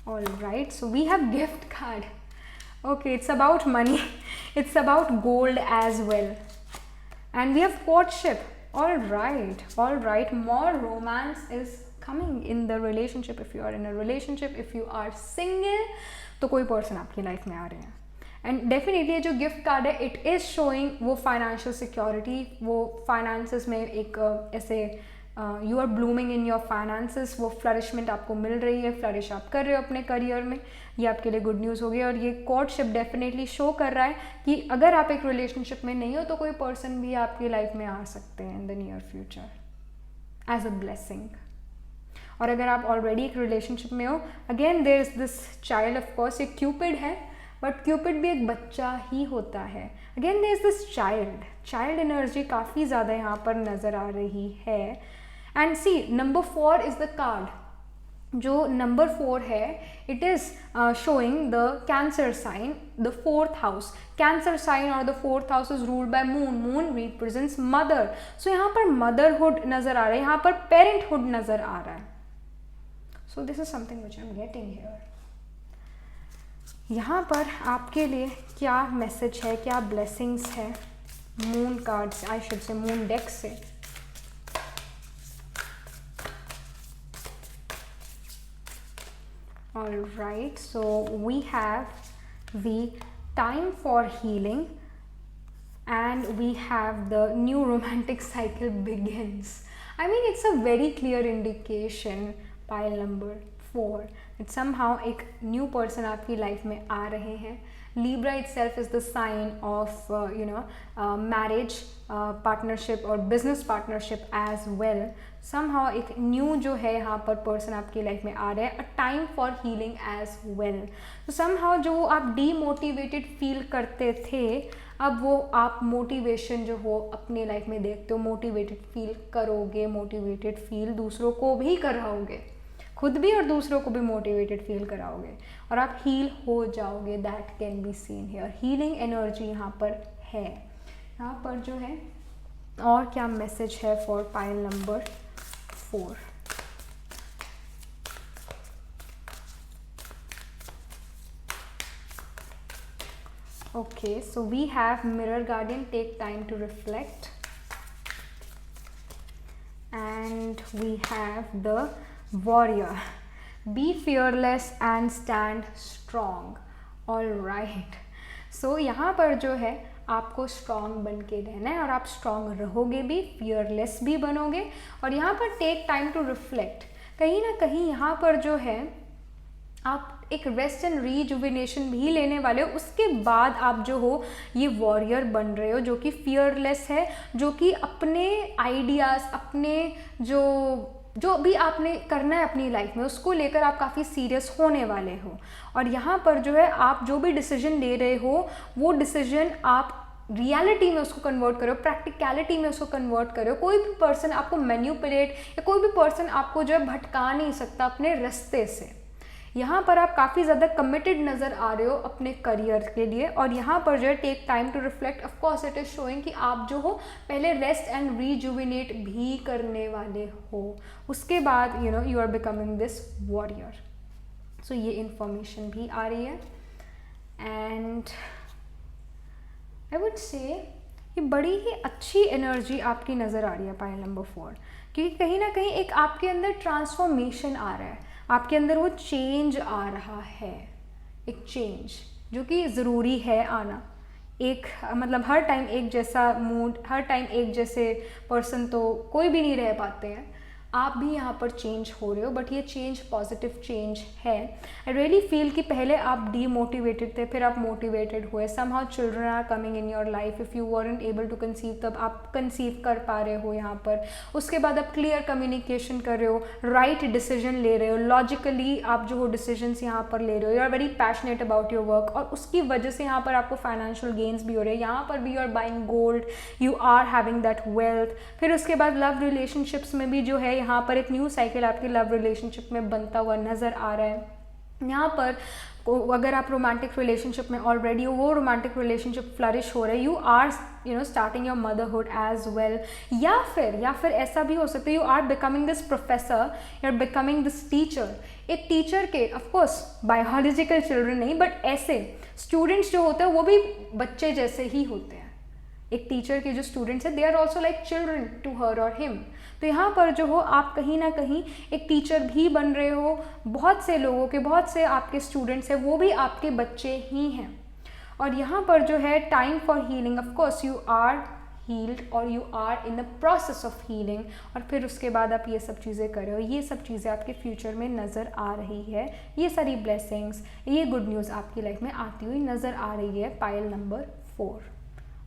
All right, so we have gift card. Okay, it's about money, it's about gold as well, and we have courtship. All right, more romance is coming in the relationship if you are in a relationship. If you are single, तो कोई person आपकी life में आ रहे हैं। And definitely जो gift card है it is showing वो फाइनेंशियल सिक्योरिटी, वो फाइनेंसेस में एक ऐसे you are blooming in your finances, वो फ्लरिशमेंट आपको मिल रही है, फ्लरिश आप कर रहे हो अपने करियर में, ये आपके लिए गुड न्यूज़ होगी। और ये कोर्टशिप डेफिनेटली शो कर रहा है कि अगर आप एक रिलेशनशिप में नहीं हो तो कोई पर्सन भी आपकी लाइफ में आ सकते हैं in the near future as a blessing. और अगर आप ऑलरेडी एक रिलेशनशिप में हो, again there is this child, of course ये क्यूपिड है, बट क्यूपिड भी एक बच्चा ही होता है। Again there is this child energy काफ़ी ज़्यादा यहाँ पर नज़र आ रही है। And see number 4 is the card, जो नंबर 4 है it is showing the cancer sign, the 4th house. Cancer sign और the 4th house is ruled by moon represents mother. So यहाँ पर मदरहुड नज़र आ रहा है, यहाँ पर पेरेंटहुड नज़र आ रहा है। So this is something which I am getting here. यहाँ पर आपके लिए क्या मैसेज है, क्या ब्लेसिंग्स है मून कार्ड से, I should say moon deck से। All right, so we have the time for healing and we have the new romantic cycle begins. I mean, it's a very clear indication, pile number 4, that somehow एक new person आपकी life में आ रहे हैं। Libra itself is the sign of marriage, partnership और business partnership as well. Somehow एक new जो है यहाँ पर person आपकी life में आ रहे हैं, a time for healing as well. तो somehow जो आप demotivated feel करते थे, अब वो आप मोटिवेशन जो हो अपने लाइफ में देखते हो, मोटिवेटेड फील करोगे, मोटिवेटेड फील दूसरों को भी कराओगे, खुद भी और दूसरों को भी मोटिवेटेड फील कराओगे और आप हील हो जाओगे। That can be seen here, healing energy यहाँ पर है। यहाँ पर जो है और क्या मैसेज है for pile number 4। Okay, so we have Mirror Guardian, take time to reflect, and we have the Warrior, be fearless and stand strong. All right, so यहाँ पर जो है आपको स्ट्रॉन्ग बन के रहना है और आप स्ट्रॉन्ग रहोगे भी, फियरलेस भी बनोगे। और यहाँ पर टेक टाइम टू रिफ्लेक्ट, कहीं ना कहीं यहाँ पर जो है आप एक रेस्ट एंड रीजुविनेशन भी लेने वाले हो। उसके बाद आप जो हो ये वॉरियर बन रहे हो, जो कि फियरलेस है, जो कि अपने आइडियाज़, अपने जो भी आपने करना है अपनी लाइफ में उसको लेकर आप काफ़ी सीरियस होने वाले हो। और यहाँ पर जो है आप जो भी डिसीजन ले रहे हो वो डिसीजन आप रियलिटी में उसको कन्वर्ट करो, प्रैक्टिकलिटी में उसको कन्वर्ट करो। कोई भी पर्सन आपको मैन्युपुलेट या कोई भी पर्सन आपको जो है भटका नहीं सकता अपने रास्ते से। यहाँ पर आप काफ़ी ज़्यादा कमिटेड नज़र आ रहे हो अपने करियर के लिए। और यहाँ पर जो है take time to reflect, of course it is showing कि आप जो हो पहले रेस्ट एंड रीजुविनेट भी करने वाले हो, उसके बाद you are becoming this warrior. So ये इंफॉर्मेशन भी आ रही है। एंड आई वुड से ये बड़ी ही अच्छी एनर्जी आपकी नज़र आ रही है पाइल नंबर 4, क्योंकि कहीं ना कहीं एक आपके अंदर ट्रांसफॉर्मेशन आ रहा है, आपके अंदर वो चेंज आ रहा है, एक चेंज जो कि ज़रूरी है आना। एक मतलब हर टाइम एक जैसा मूड, हर टाइम एक जैसे पर्सन तो कोई भी नहीं रह पाते हैं। आप भी यहाँ पर चेंज हो रहे हो, बट ये चेंज पॉजिटिव चेंज है। आई रियली फील कि पहले आप डीमोटिवेटेड थे, फिर आप मोटिवेटेड हुए। Somehow children are coming in your life. If you weren't able to conceive, तब आप कंसीव कर पा रहे हो यहाँ पर। उसके बाद आप क्लियर कम्युनिकेशन कर रहे हो, राइट डिसीजन ले रहे हो, लॉजिकली आप जो हो डिसीजंस यहाँ पर ले रहे हो, you are very passionate about your work, और उसकी वजह से यहाँ पर आपको फाइनेंशियल गेन्स भी हो रहे हैं। यहाँ पर भी you are buying gold, you are having that wealth. फिर उसके बाद लव रिलेशनशिप्स में भी जो है यहाँ पर एक न्यू साइकिल आपकी लव रिलेशनशिप में बनता हुआ नज़र आ रहा है। यहाँ पर अगर आप रोमांटिक रिलेशनशिप में ऑलरेडी हो, वो रोमांटिक रिलेशनशिप फ्लरिश हो रहा है। You are starting your motherhood as well. या फिर ऐसा भी हो सकता है, you are becoming this professor, you are becoming this teacher. एक टीचर के ऑफकोर्स बायोलॉजिकल चिल्ड्रन नहीं, बट ऐसे स्टूडेंट्स जो होते हैं वो भी बच्चे जैसे ही होते हैं। एक टीचर के जो स्टूडेंट्स हैं, they are also like children to her और हिम। तो यहाँ पर जो हो आप कहीं ना कहीं एक टीचर भी बन रहे हो। बहुत से लोगों के, बहुत से आपके स्टूडेंट्स हैं, वो भी आपके बच्चे ही हैं। और यहाँ पर जो है time for healing, of course you are healed और you are in the process of healing. और फिर उसके बाद आप ये सब चीज़ें कर रहे हो, ये सब चीज़ें आपके फ्यूचर में नज़र आ रही है। ये सारी ब्लेसिंग्स, ये गुड न्यूज़ आपकी लाइफ में आती हुई नज़र आ रही है। Pile number 4।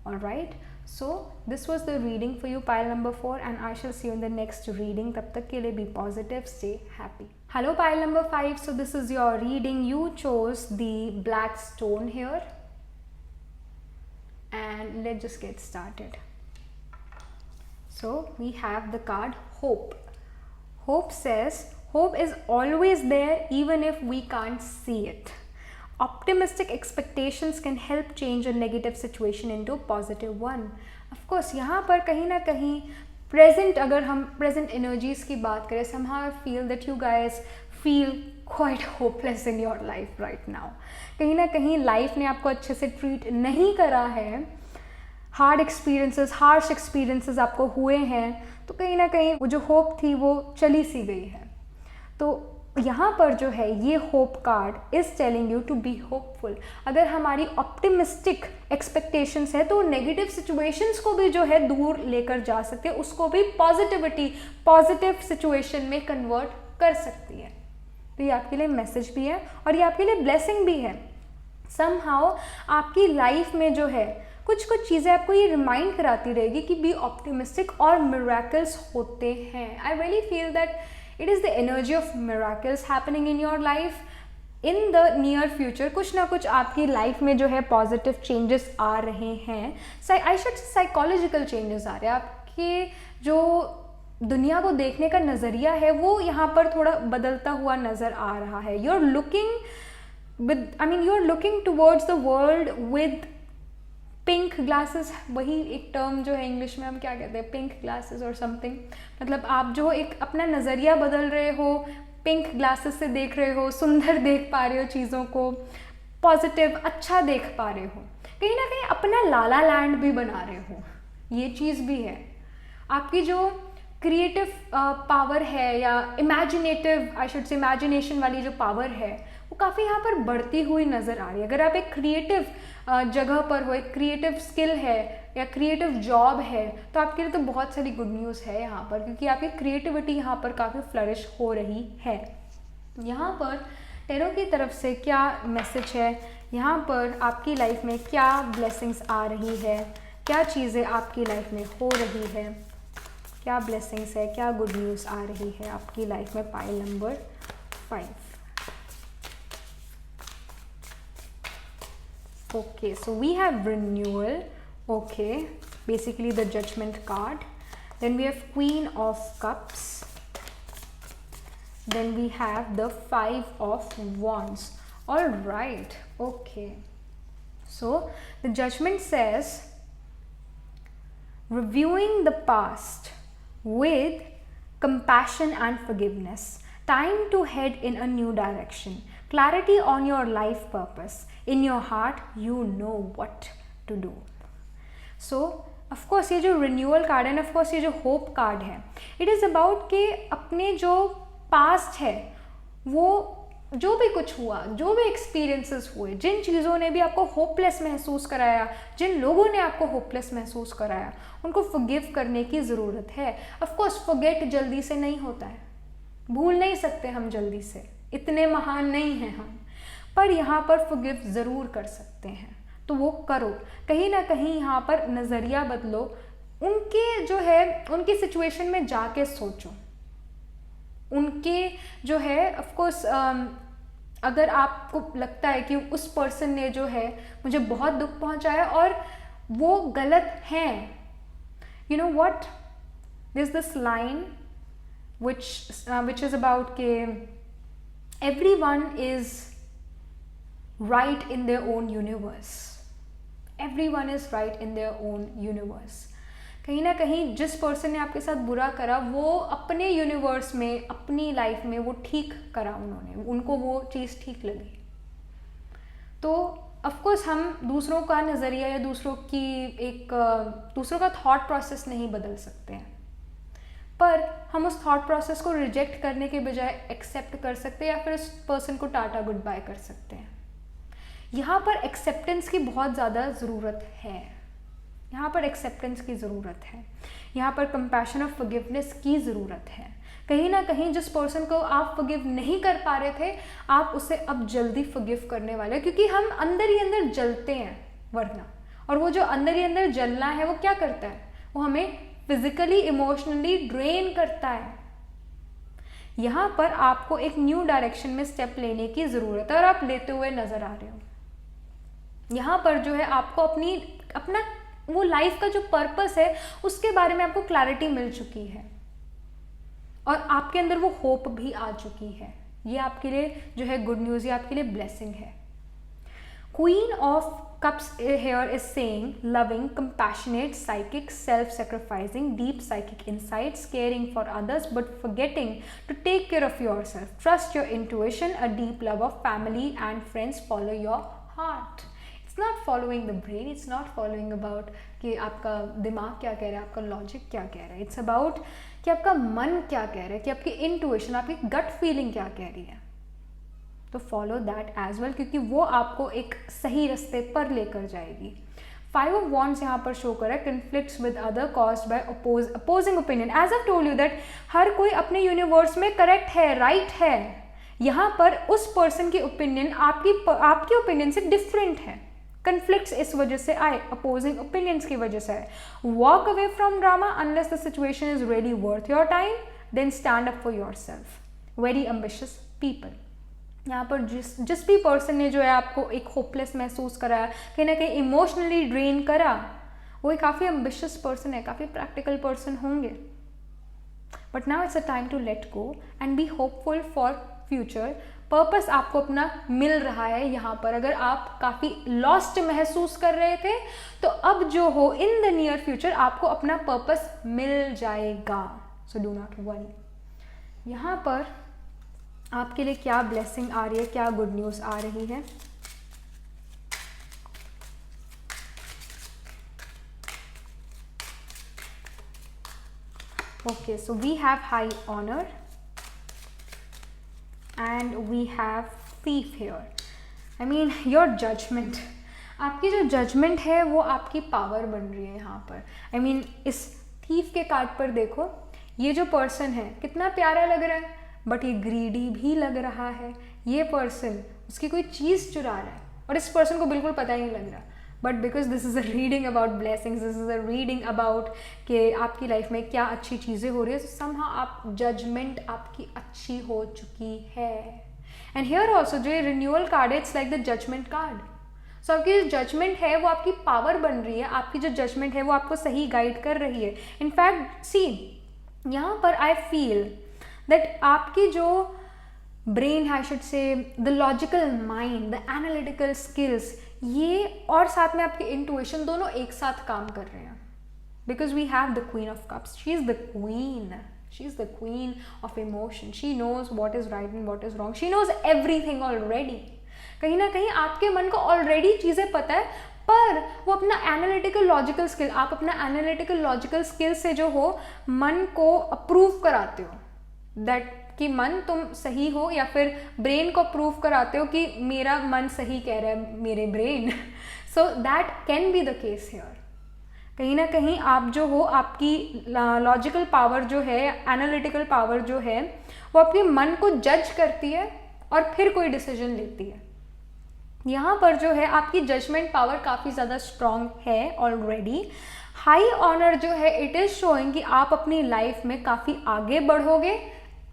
Alright, so this was the reading for you, pile number 4, and I shall see you in the next reading. तब तक के लिए be positive, stay happy. Hello pile number 5, so this is your reading. You chose the black stone here, and let's just get started. So we have the card Hope. Hope says, hope is always there even if we can't see it. Optimistic expectations can help change a negative situation into a positive one. Of course, यहाँ पर कहीं ना कहीं present, अगर हम present energies की बात करें, somehow I feel that you guys feel quite hopeless in your life right now. कहीं ना कहीं life ने आपको अच्छे से treat नहीं करा है, हार्ड एक्सपीरियंसेस, हार्श एक्सपीरियंसेस आपको हुए हैं, तो कहीं ना कहीं वो जो होप थी वो चली सी गई है। तो यहाँ पर जो है ये hope card is telling you to be hopeful. अगर हमारी ऑप्टिमिस्टिक एक्सपेक्टेशंस है तो नेगेटिव सिचुएशंस को भी जो है दूर लेकर जा सकते हैं, उसको भी पॉजिटिविटी, पॉजिटिव सिचुएशन में कन्वर्ट कर सकती है। तो ये आपके लिए मैसेज भी है और ये आपके लिए ब्लेसिंग भी है। समहाउ आपकी लाइफ में जो है कुछ कुछ चीज़ें आपको ये रिमाइंड कराती रहेगी कि बी ऑप्टिमिस्टिक और मिरेकल्स होते हैं। आई really feel that it is the energy of miracles happening in your life in the near future। कुछ ना कुछ आपकी लाइफ में जो है पॉजिटिव चेंजेस आ रहे हैं। आई शुड साइकोलॉजिकल चेंजेस आ रहे हैं। आपके जो दुनिया को देखने का नज़रिया है वो यहाँ पर थोड़ा बदलता हुआ नज़र आ रहा है। You are looking towards the world with pink glasses. वही एक टर्म जो है इंग्लिश में हम क्या कहते हैं, पिंक ग्लासेस और समथिंग। मतलब आप जो एक अपना नज़रिया बदल रहे हो, पिंक ग्लासेस से देख रहे हो, सुंदर देख पा रहे हो चीज़ों को, पॉजिटिव अच्छा देख पा रहे हो, कहीं ना कहीं अपना लाला लैंड भी बना रहे हो। ये चीज़ भी है। आपकी जो क्रिएटिव पावर है या imaginative, I should say imagination वाली जो पावर है वो काफ़ी यहाँ पर बढ़ती हुई नज़र आ रही है। अगर आप एक क्रिएटिव जगह पर हो, एक क्रिएटिव स्किल है या क्रिएटिव जॉब है, तो आपके लिए तो बहुत सारी गुड न्यूज़ है यहाँ पर, क्योंकि आपकी क्रिएटिविटी यहाँ पर काफ़ी फ्लरिश हो रही है। यहाँ पर टेरो की तरफ से क्या मैसेज है, यहाँ पर आपकी लाइफ में क्या ब्लेसिंग्स आ रही है, क्या चीज़ें आपकी लाइफ में हो रही है, क्या ब्लेसिंग्स है, क्या गुड न्यूज़ आ रही है आपकी लाइफ में। Pile number 5। Okay, so we have renewal. Okay, basically the judgment card. Then we have Queen of Cups. Then we have the 5 of Wands. All right. Okay. So the judgment says, reviewing the past with compassion and forgiveness. Time to head in a new direction. Clarity on your life purpose. In your heart, you know what to do. So, of course, ये जो renewal card है, of course ये जो hope card है, it is about कि अपने जो past है वो जो भी कुछ हुआ, जो भी एक्सपीरियंसेस हुए, जिन चीज़ों ने भी आपको होपलेस महसूस कराया, जिन लोगों ने आपको होपलेस महसूस कराया, उनको फॉरगिव करने की ज़रूरत है। ऑफ कोर्स फॉरगेट जल्दी से नहीं होता है, भूल नहीं सकते हम जल्दी से, इतने महान नहीं हैं हम, पर यहाँ पर फॉरगिव ज़रूर कर सकते हैं, तो वो करो। कहीं ना कहीं यहाँ पर नज़रिया बदलो, उनके जो है उनकी सिचुएशन में जाके सोचो, उनके जो है ऑफ कोर्स अगर आपको लगता है कि उस पर्सन ने जो है मुझे बहुत दुख पहुंचाया और वो गलत हैं, you know what, this this line which is about के everyone is right in their own universe, everyone is right in their own universe। कहीं ना कहीं जिस पर्सन ने आपके साथ बुरा करा वो अपने यूनिवर्स में, अपनी लाइफ में वो ठीक करा, उन्होंने, उनको वो चीज़ ठीक लगी। तो ऑफकोर्स हम दूसरों का नज़रिया या दूसरों का थॉट प्रोसेस नहीं बदल सकते हैं, पर हम उस थॉट प्रोसेस को रिजेक्ट करने के बजाय एक्सेप्ट कर सकते हैं या फिर उस पर्सन को टाटा गुड बाय कर सकते हैं। यहाँ पर एक्सेप्टेंस की बहुत ज़्यादा ज़रूरत है, यहाँ पर एक्सेप्टेंस की ज़रूरत है, यहाँ पर कंपैशन और फॉरगिवनेस की ज़रूरत है। कहीं ना कहीं जिस पर्सन को आप फॉरगिव नहीं कर पा रहे थे, आप उसे अब जल्दी फॉरगिव करने वाले, क्योंकि हम अंदर ही अंदर जलते हैं वरना, और वो जो अंदर ही अंदर जलना है वो क्या करता है, वो हमें फिजिकली इमोशनली ड्रेन करता है। यहाँ पर आपको एक न्यू डायरेक्शन में स्टेप लेने की ज़रूरत है और आप लेते हुए नज़र आ रहे हो। यहाँ पर जो है आपको अपना वो लाइफ का जो पर्पस है उसके बारे में आपको क्लैरिटी मिल चुकी है और आपके अंदर वो होप भी आ चुकी है। ये आपके लिए जो है गुड न्यूज़, ये आपके लिए ब्लेसिंग है। Queen of Cups here is saying loving, compassionate, psychic, self-sacrificing, deep psychic insights, caring for others but forgetting to take care of yourself. Trust your intuition, a deep love of family and friends, follow your heart. It's not following the brain, it's not following about कि आपका दिमाग क्या कह रहा है, आपका logic क्या कह रहा है। It's about कि आपका मन क्या कह रहा है, कि आपकी इंट्यूशन, आपकी गट फीलिंग क्या कह रही है। तो फॉलो दैट एज वेल, क्योंकि वो आपको एक सही रास्ते पर लेकर जाएगी। 5 of Wands यहाँ पर शो कर रहा है, conflicts with other caused by opposing opinion. As I told you that हर कोई अपने यूनिवर्स में करेक्ट है, राइट है। यहाँ पर उस पर्सन की ओपिनियन आपकी ओपिनियन से डिफरेंट है। कन्फ्लिक्ट्स इस वजह से आए, अपोजिंग ओपिनियंस की वजह से आए। Walk away from drama unless the situation is really worth your time, then stand up for your self. Very ambitious people. यहाँ पर जिस भी पर्सन ने जो है आपको एक होपलेस महसूस कराया, कहीं ना कहीं इमोशनली ड्रेन करा, वो एक काफ़ी एम्बिशियस पर्सन है, काफ़ी प्रैक्टिकल पर्सन होंगे। But now it's a time to let go and be hopeful for future. Purpose आपको अपना मिल रहा है यहाँ पर। अगर आप काफ़ी लॉस्ट महसूस कर रहे थे, तो अब जो हो इन द नियर फ्यूचर आपको अपना पर्पस मिल जाएगा। So do not worry. यहाँ पर आपके लिए क्या ब्लेसिंग आ रही है, क्या गुड न्यूज़ आ रही है। Okay, so we have high honour and we have thief here. I mean your judgement, आपकी जो जजमेंट है वो आपकी पावर बन रही है यहाँ पर। आई मीन इस थीफ के कार्ड पर देखो, ये जो पर्सन है कितना प्यारा लग रहा है, बट ये ग्रीडी भी लग रहा है। ये पर्सन उसकी कोई चीज़ चुरा रहा है और इस पर्सन को बिल्कुल पता ही नहीं लग रहा। But because this is a reading about blessings, this is a reading about कि आपकी लाइफ में क्या अच्छी चीज़ें हो रही है, समहाउ आप जजमेंट आपकी अच्छी हो चुकी है। एंड हियर ऑल्सो जो ये रिन्यूअल कार्ड है, it's like the judgement card. So आपकी जो जजमेंट है वो आपकी पावर बन रही है, आपकी जो जजमेंट है वो आपको सही गाइड कर रही है। इनफैक्ट सी यहाँ पर आई फील दैट आपकी जो ब्रेन है, I should say the logical mind, the analytical skills, ये और साथ में आपकी इंट्यूशन दोनों एक साथ काम कर रहे हैं। Because we have the queen of cups, she is the queen, she is the queen of emotion. She knows what is right and what is wrong, she knows everything already. कहीं ना कहीं आपके मन को ऑलरेडी चीज़ें पता है, पर वो अपना एनालिटिकल लॉजिकल स्किल, आप अपना एनालिटिकल लॉजिकल स्किल से जो हो मन को अप्रूव कराते हो दैट कि मन तुम सही हो, या फिर ब्रेन को प्रूव कराते हो कि मेरा मन सही कह रहा है, मेरे brain. So that can be the case here. कहीं ना कहीं आप जो हो, आपकी लॉजिकल पावर जो है, एनालिटिकल पावर जो है, वो आपके मन को जज करती है और फिर कोई डिसीजन लेती है। यहाँ पर जो है आपकी जजमेंट पावर काफ़ी ज़्यादा स्ट्रॉन्ग है ऑलरेडी। हाई ऑनर जो है इट इज़ शोइंग कि आप अपनी लाइफ में काफ़ी आगे बढ़ोगे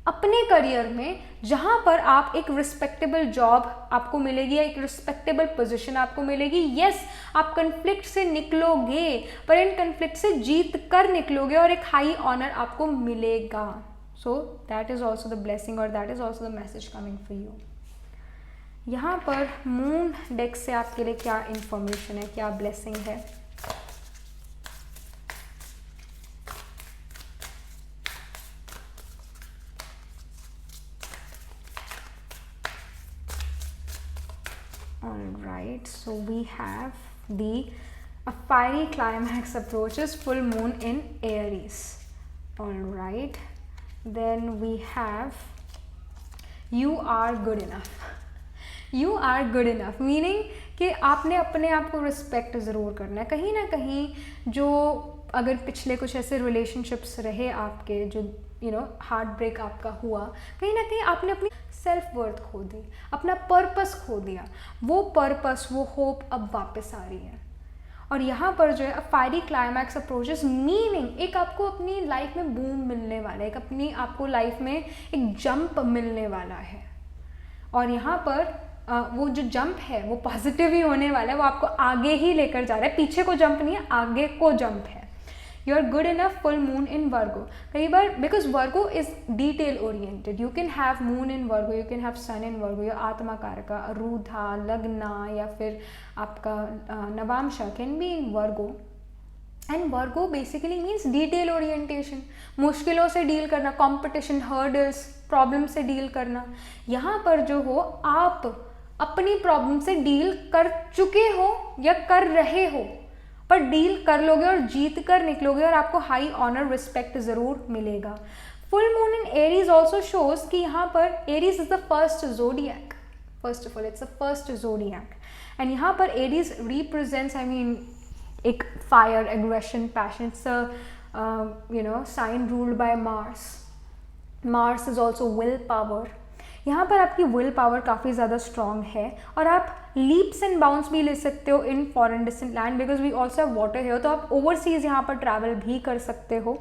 अपने करियर में, जहाँ पर आप एक रिस्पेक्टेबल जॉब आपको मिलेगी, एक रिस्पेक्टेबल पोजीशन आपको मिलेगी। यस, आप कन्फ्लिक्ट से निकलोगे, पर इन कन्फ्लिक्ट से जीत कर निकलोगे और एक हाई ऑनर आपको मिलेगा। So that is also the blessing और that is also the message coming for you. यहाँ पर मून डेक से आपके लिए क्या इंफॉर्मेशन है, क्या ब्लेसिंग है? Alright, so we have a fiery climax approaches full moon in Aries. Alright, then we have you are good enough. You are good enough meaning कि आपने अपने आप को रिस्पेक्ट ज़रूर करना है। कहीं ना कहीं जो अगर पिछले कुछ ऐसे रिलेशनशिप्स रहे आपके, जो हार्ट ब्रेक आपका हुआ, कहीं ना कहीं आपने अपनी सेल्फ वर्थ खो दी, अपना पर्पस खो दिया। वो पर्पस, वो होप अब वापस आ रही है। और यहाँ पर जो है फायरी क्लाइमैक्स अप्रोचेस मीनिंग एक आपको अपनी लाइफ में बूम मिलने वाला है, एक अपनी आपको लाइफ में एक जंप मिलने वाला है। और यहाँ पर वो जो जंप है वो पॉजिटिव ही होने वाला है, वो आपको आगे ही लेकर जा रहा है, पीछे को जंप नहीं है, आगे को जंप है। You are good enough, full moon in Virgo. कई बार because Virgo is detail oriented, you can have moon in Virgo, you can have sun in Virgo, या आत्मा कारका, रूधा, लग्ना, या फिर आपका navamsa can be in Virgo. And Virgo basically means detail orientation, मुश्किलों से deal करना, कॉम्पिटिशन, हर्डल्स, प्रॉब्लम से deal करना। यहाँ पर जो हो आप अपनी प्रॉब्लम से डील कर चुके हो या कर रहे हो, पर डील कर लोगे और जीत कर निकलोगे और आपको हाई ऑनर रिस्पेक्ट ज़रूर मिलेगा। Full moon in Aries also shows कि यहाँ पर Aries is the first zodiac, first of all it's the first zodiac. And यहाँ पर एरीज रिप्रेजेंट्स एक fire, aggression, passion. It's sign ruled by Mars. Mars is also will power. यहाँ पर आपकी will power काफ़ी ज़्यादा स्ट्रॉन्ग है और आप लीप्स एंड बाउंस भी ले सकते हो in foreign distant land, because we also have water है, तो आप ओवरसीज यहाँ पर ट्रैवल भी कर सकते हो।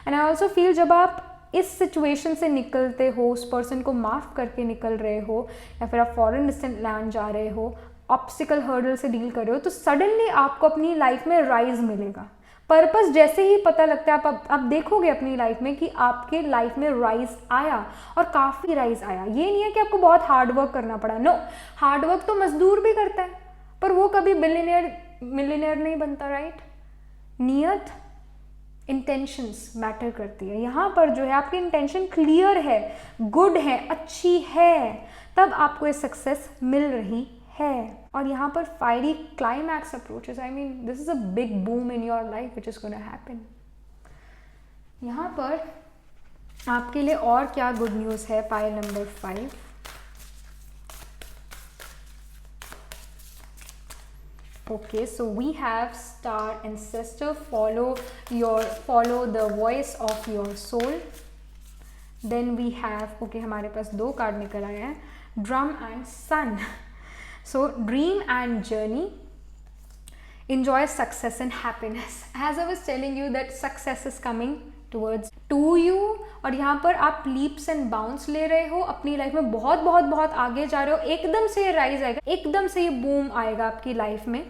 एंड आई ऑल्सो फील जब आप इस सिचुएशन से निकलते हो, उस पर्सन को माफ़ करके निकल रहे हो, या फिर आप फॉरेन डिस्टेंट लैंड जा रहे हो, ऑब्स्टिकल हर्डल से डील कर रहे हो, तो सडनली आपको अपनी लाइफ में राइज मिलेगा। पर्पस जैसे ही पता लगता है, आप देखोगे अपनी लाइफ में कि आपके लाइफ में राइज आया और काफ़ी राइज आया। ये नहीं है कि आपको बहुत हार्ड वर्क करना पड़ा, नो, हार्ड वर्क तो मजदूर भी करता है, पर वो कभी मिलियनेयर नहीं बनता, राइट? नियत, इंटेंशंस मैटर करती है। यहाँ पर जो है आपकी इंटेंशन क्लियर है, गुड है, अच्छी है, तब आपको ये सक्सेस मिल रही है। और यहाँ पर fiery climax approaches, this is a big boom in your life which is gonna happen. यहाँ पर आपके लिए और क्या गुड न्यूज़ है? Pile number 5। Okay, so we have star ancestor, follow the voice of your soul. Then we have, okay, हमारे पास 2 card निकल आए हैं, dream and sun. So dream and journey, enjoy success and happiness. As I was telling you that success is coming towards to you, और यहाँ पर आप leaps and bounds ले रहे हो, अपनी लाइफ में बहुत बहुत बहुत आगे जा रहे हो, एकदम से ये राइज आएगा, एकदम से ये बूम आएगा आपकी लाइफ में,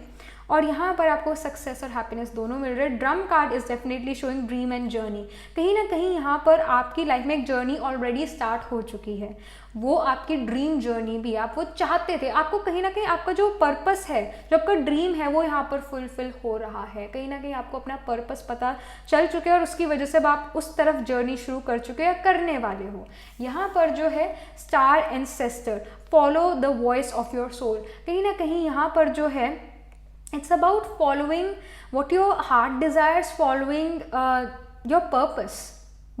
और यहाँ पर आपको सक्सेस और हैप्पीनेस दोनों मिल रहे हैं। Drum card is definitely showing dream and journey. कहीं ना कहीं यहाँ पर आपकी लाइफ में एक जर्नी ऑलरेडी स्टार्ट हो चुकी है, वो आपकी ड्रीम जर्नी भी, आप वो चाहते थे, आपको कहीं ना कहीं आपका जो पर्पस है, जो आपका ड्रीम है, वो यहाँ पर फुलफिल हो रहा है। कहीं ना कहीं आपको अपना पर्पस पता चल चुके हैं और उसकी वजह से आप उस तरफ जर्नी शुरू कर चुके हैं या करने वाले हो। यहाँ पर जो है star ancestor, follow the voice of your soul. कहीं ना कहीं यहाँ पर जो है it's about following what your heart desires, following your purpose,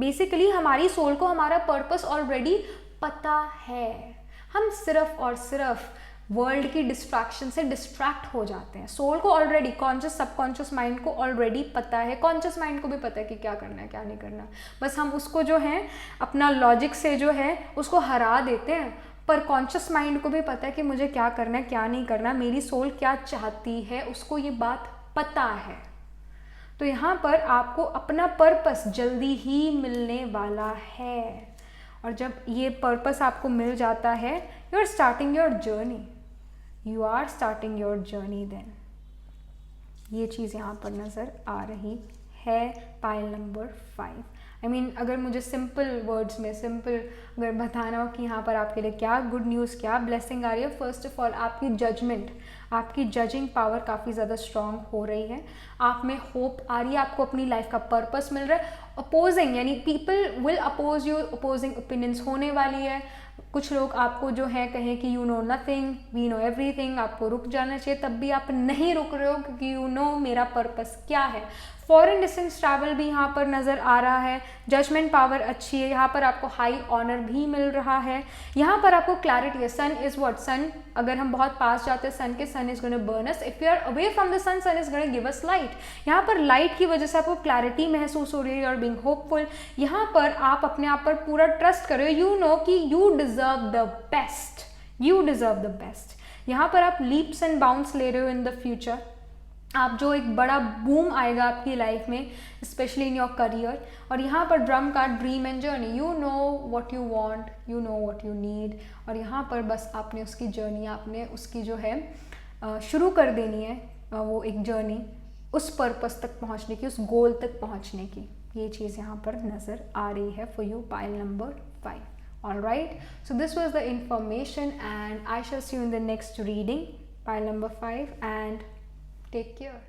basically हमारी सोल को हमारा पर्पस ऑलरेडी पता है, हम सिर्फ और सिर्फ वर्ल्ड की डिस्ट्रैक्शन से डिस्ट्रैक्ट हो जाते हैं। सोल को ऑलरेडी, कॉन्शियस सबकॉन्शियस माइंड को ऑलरेडी पता है, कॉन्शियस माइंड को भी पता है कि क्या करना है क्या नहीं करना, बस हम उसको जो है अपना लॉजिक से जो है उसको हरा देते हैं। पर कॉन्शियस माइंड को भी पता है कि मुझे क्या करना है क्या नहीं करना, मेरी सोल क्या चाहती है, उसको ये बात पता है। तो यहाँ पर आपको अपना पर्पस जल्दी ही मिलने वाला है, और जब ये पर्पस आपको मिल जाता है, you are starting your journey, you are starting your journey then. ये चीज़ यहाँ पर नज़र आ रही है पाइल नंबर 5। आई मीन अगर मुझे सिंपल वर्ड्स में सिंपल अगर बताना हो कि यहाँ पर आपके लिए क्या गुड न्यूज़ क्या ब्लेसिंग आ रही है, फर्स्ट ऑफ ऑल आपकी जजमेंट, आपकी जजिंग पावर काफ़ी ज़्यादा स्ट्रांग हो रही है, आप में होप आ रही है, आपको अपनी लाइफ का पर्पस मिल रहा है। अपोजिंग यानी people will oppose you, opposing opinions होने वाली है। कुछ लोग आपको जो है कहें कि you know nothing, we know everything, आपको रुक जाना चाहिए, तब भी आप नहीं रुक रहे हो क्योंकि यू नो मेरा पर्पस क्या है। फॉरेन डिस्टेंस ट्रैवल भी यहाँ पर नज़र आ रहा है, जजमेंट पावर अच्छी है, यहाँ पर आपको हाई ऑनर भी मिल रहा है, यहाँ पर आपको क्लैरिटी है। सन इज़ व्हाट, सन अगर हम बहुत पास जाते हैं सन के, sun is gonna burn us, if you are away from the sun, sun is gonna give us light. यहाँ पर लाइट की वजह से आपको क्लैरिटी महसूस हो रही है, यू आर बीइंग होपफुल। यहाँ पर आप अपने आप पर पूरा ट्रस्ट कर रहे हो, यू नो कि you deserve the best, you deserve the best. यहाँ पर आप लीप्स एंड बाउंस ले रहे हो इन द फ्यूचर, आप जो एक बड़ा बूम आएगा आपकी लाइफ में, स्पेशली इन योर करियर। और यहाँ पर ड्रम का dream and journey, you know what you want, you know what you need, और यहाँ पर बस आपने उसकी जर्नी, आपने उसकी जो है शुरू कर देनी है, वो एक जर्नी उस पर्पस तक पहुँचने की, उस गोल तक पहुँचने की। ये चीज़ यहाँ पर नज़र आ रही है for you pile number 5। Alright, so this was the information and I shall see you in the next reading, pile number 5, and take care.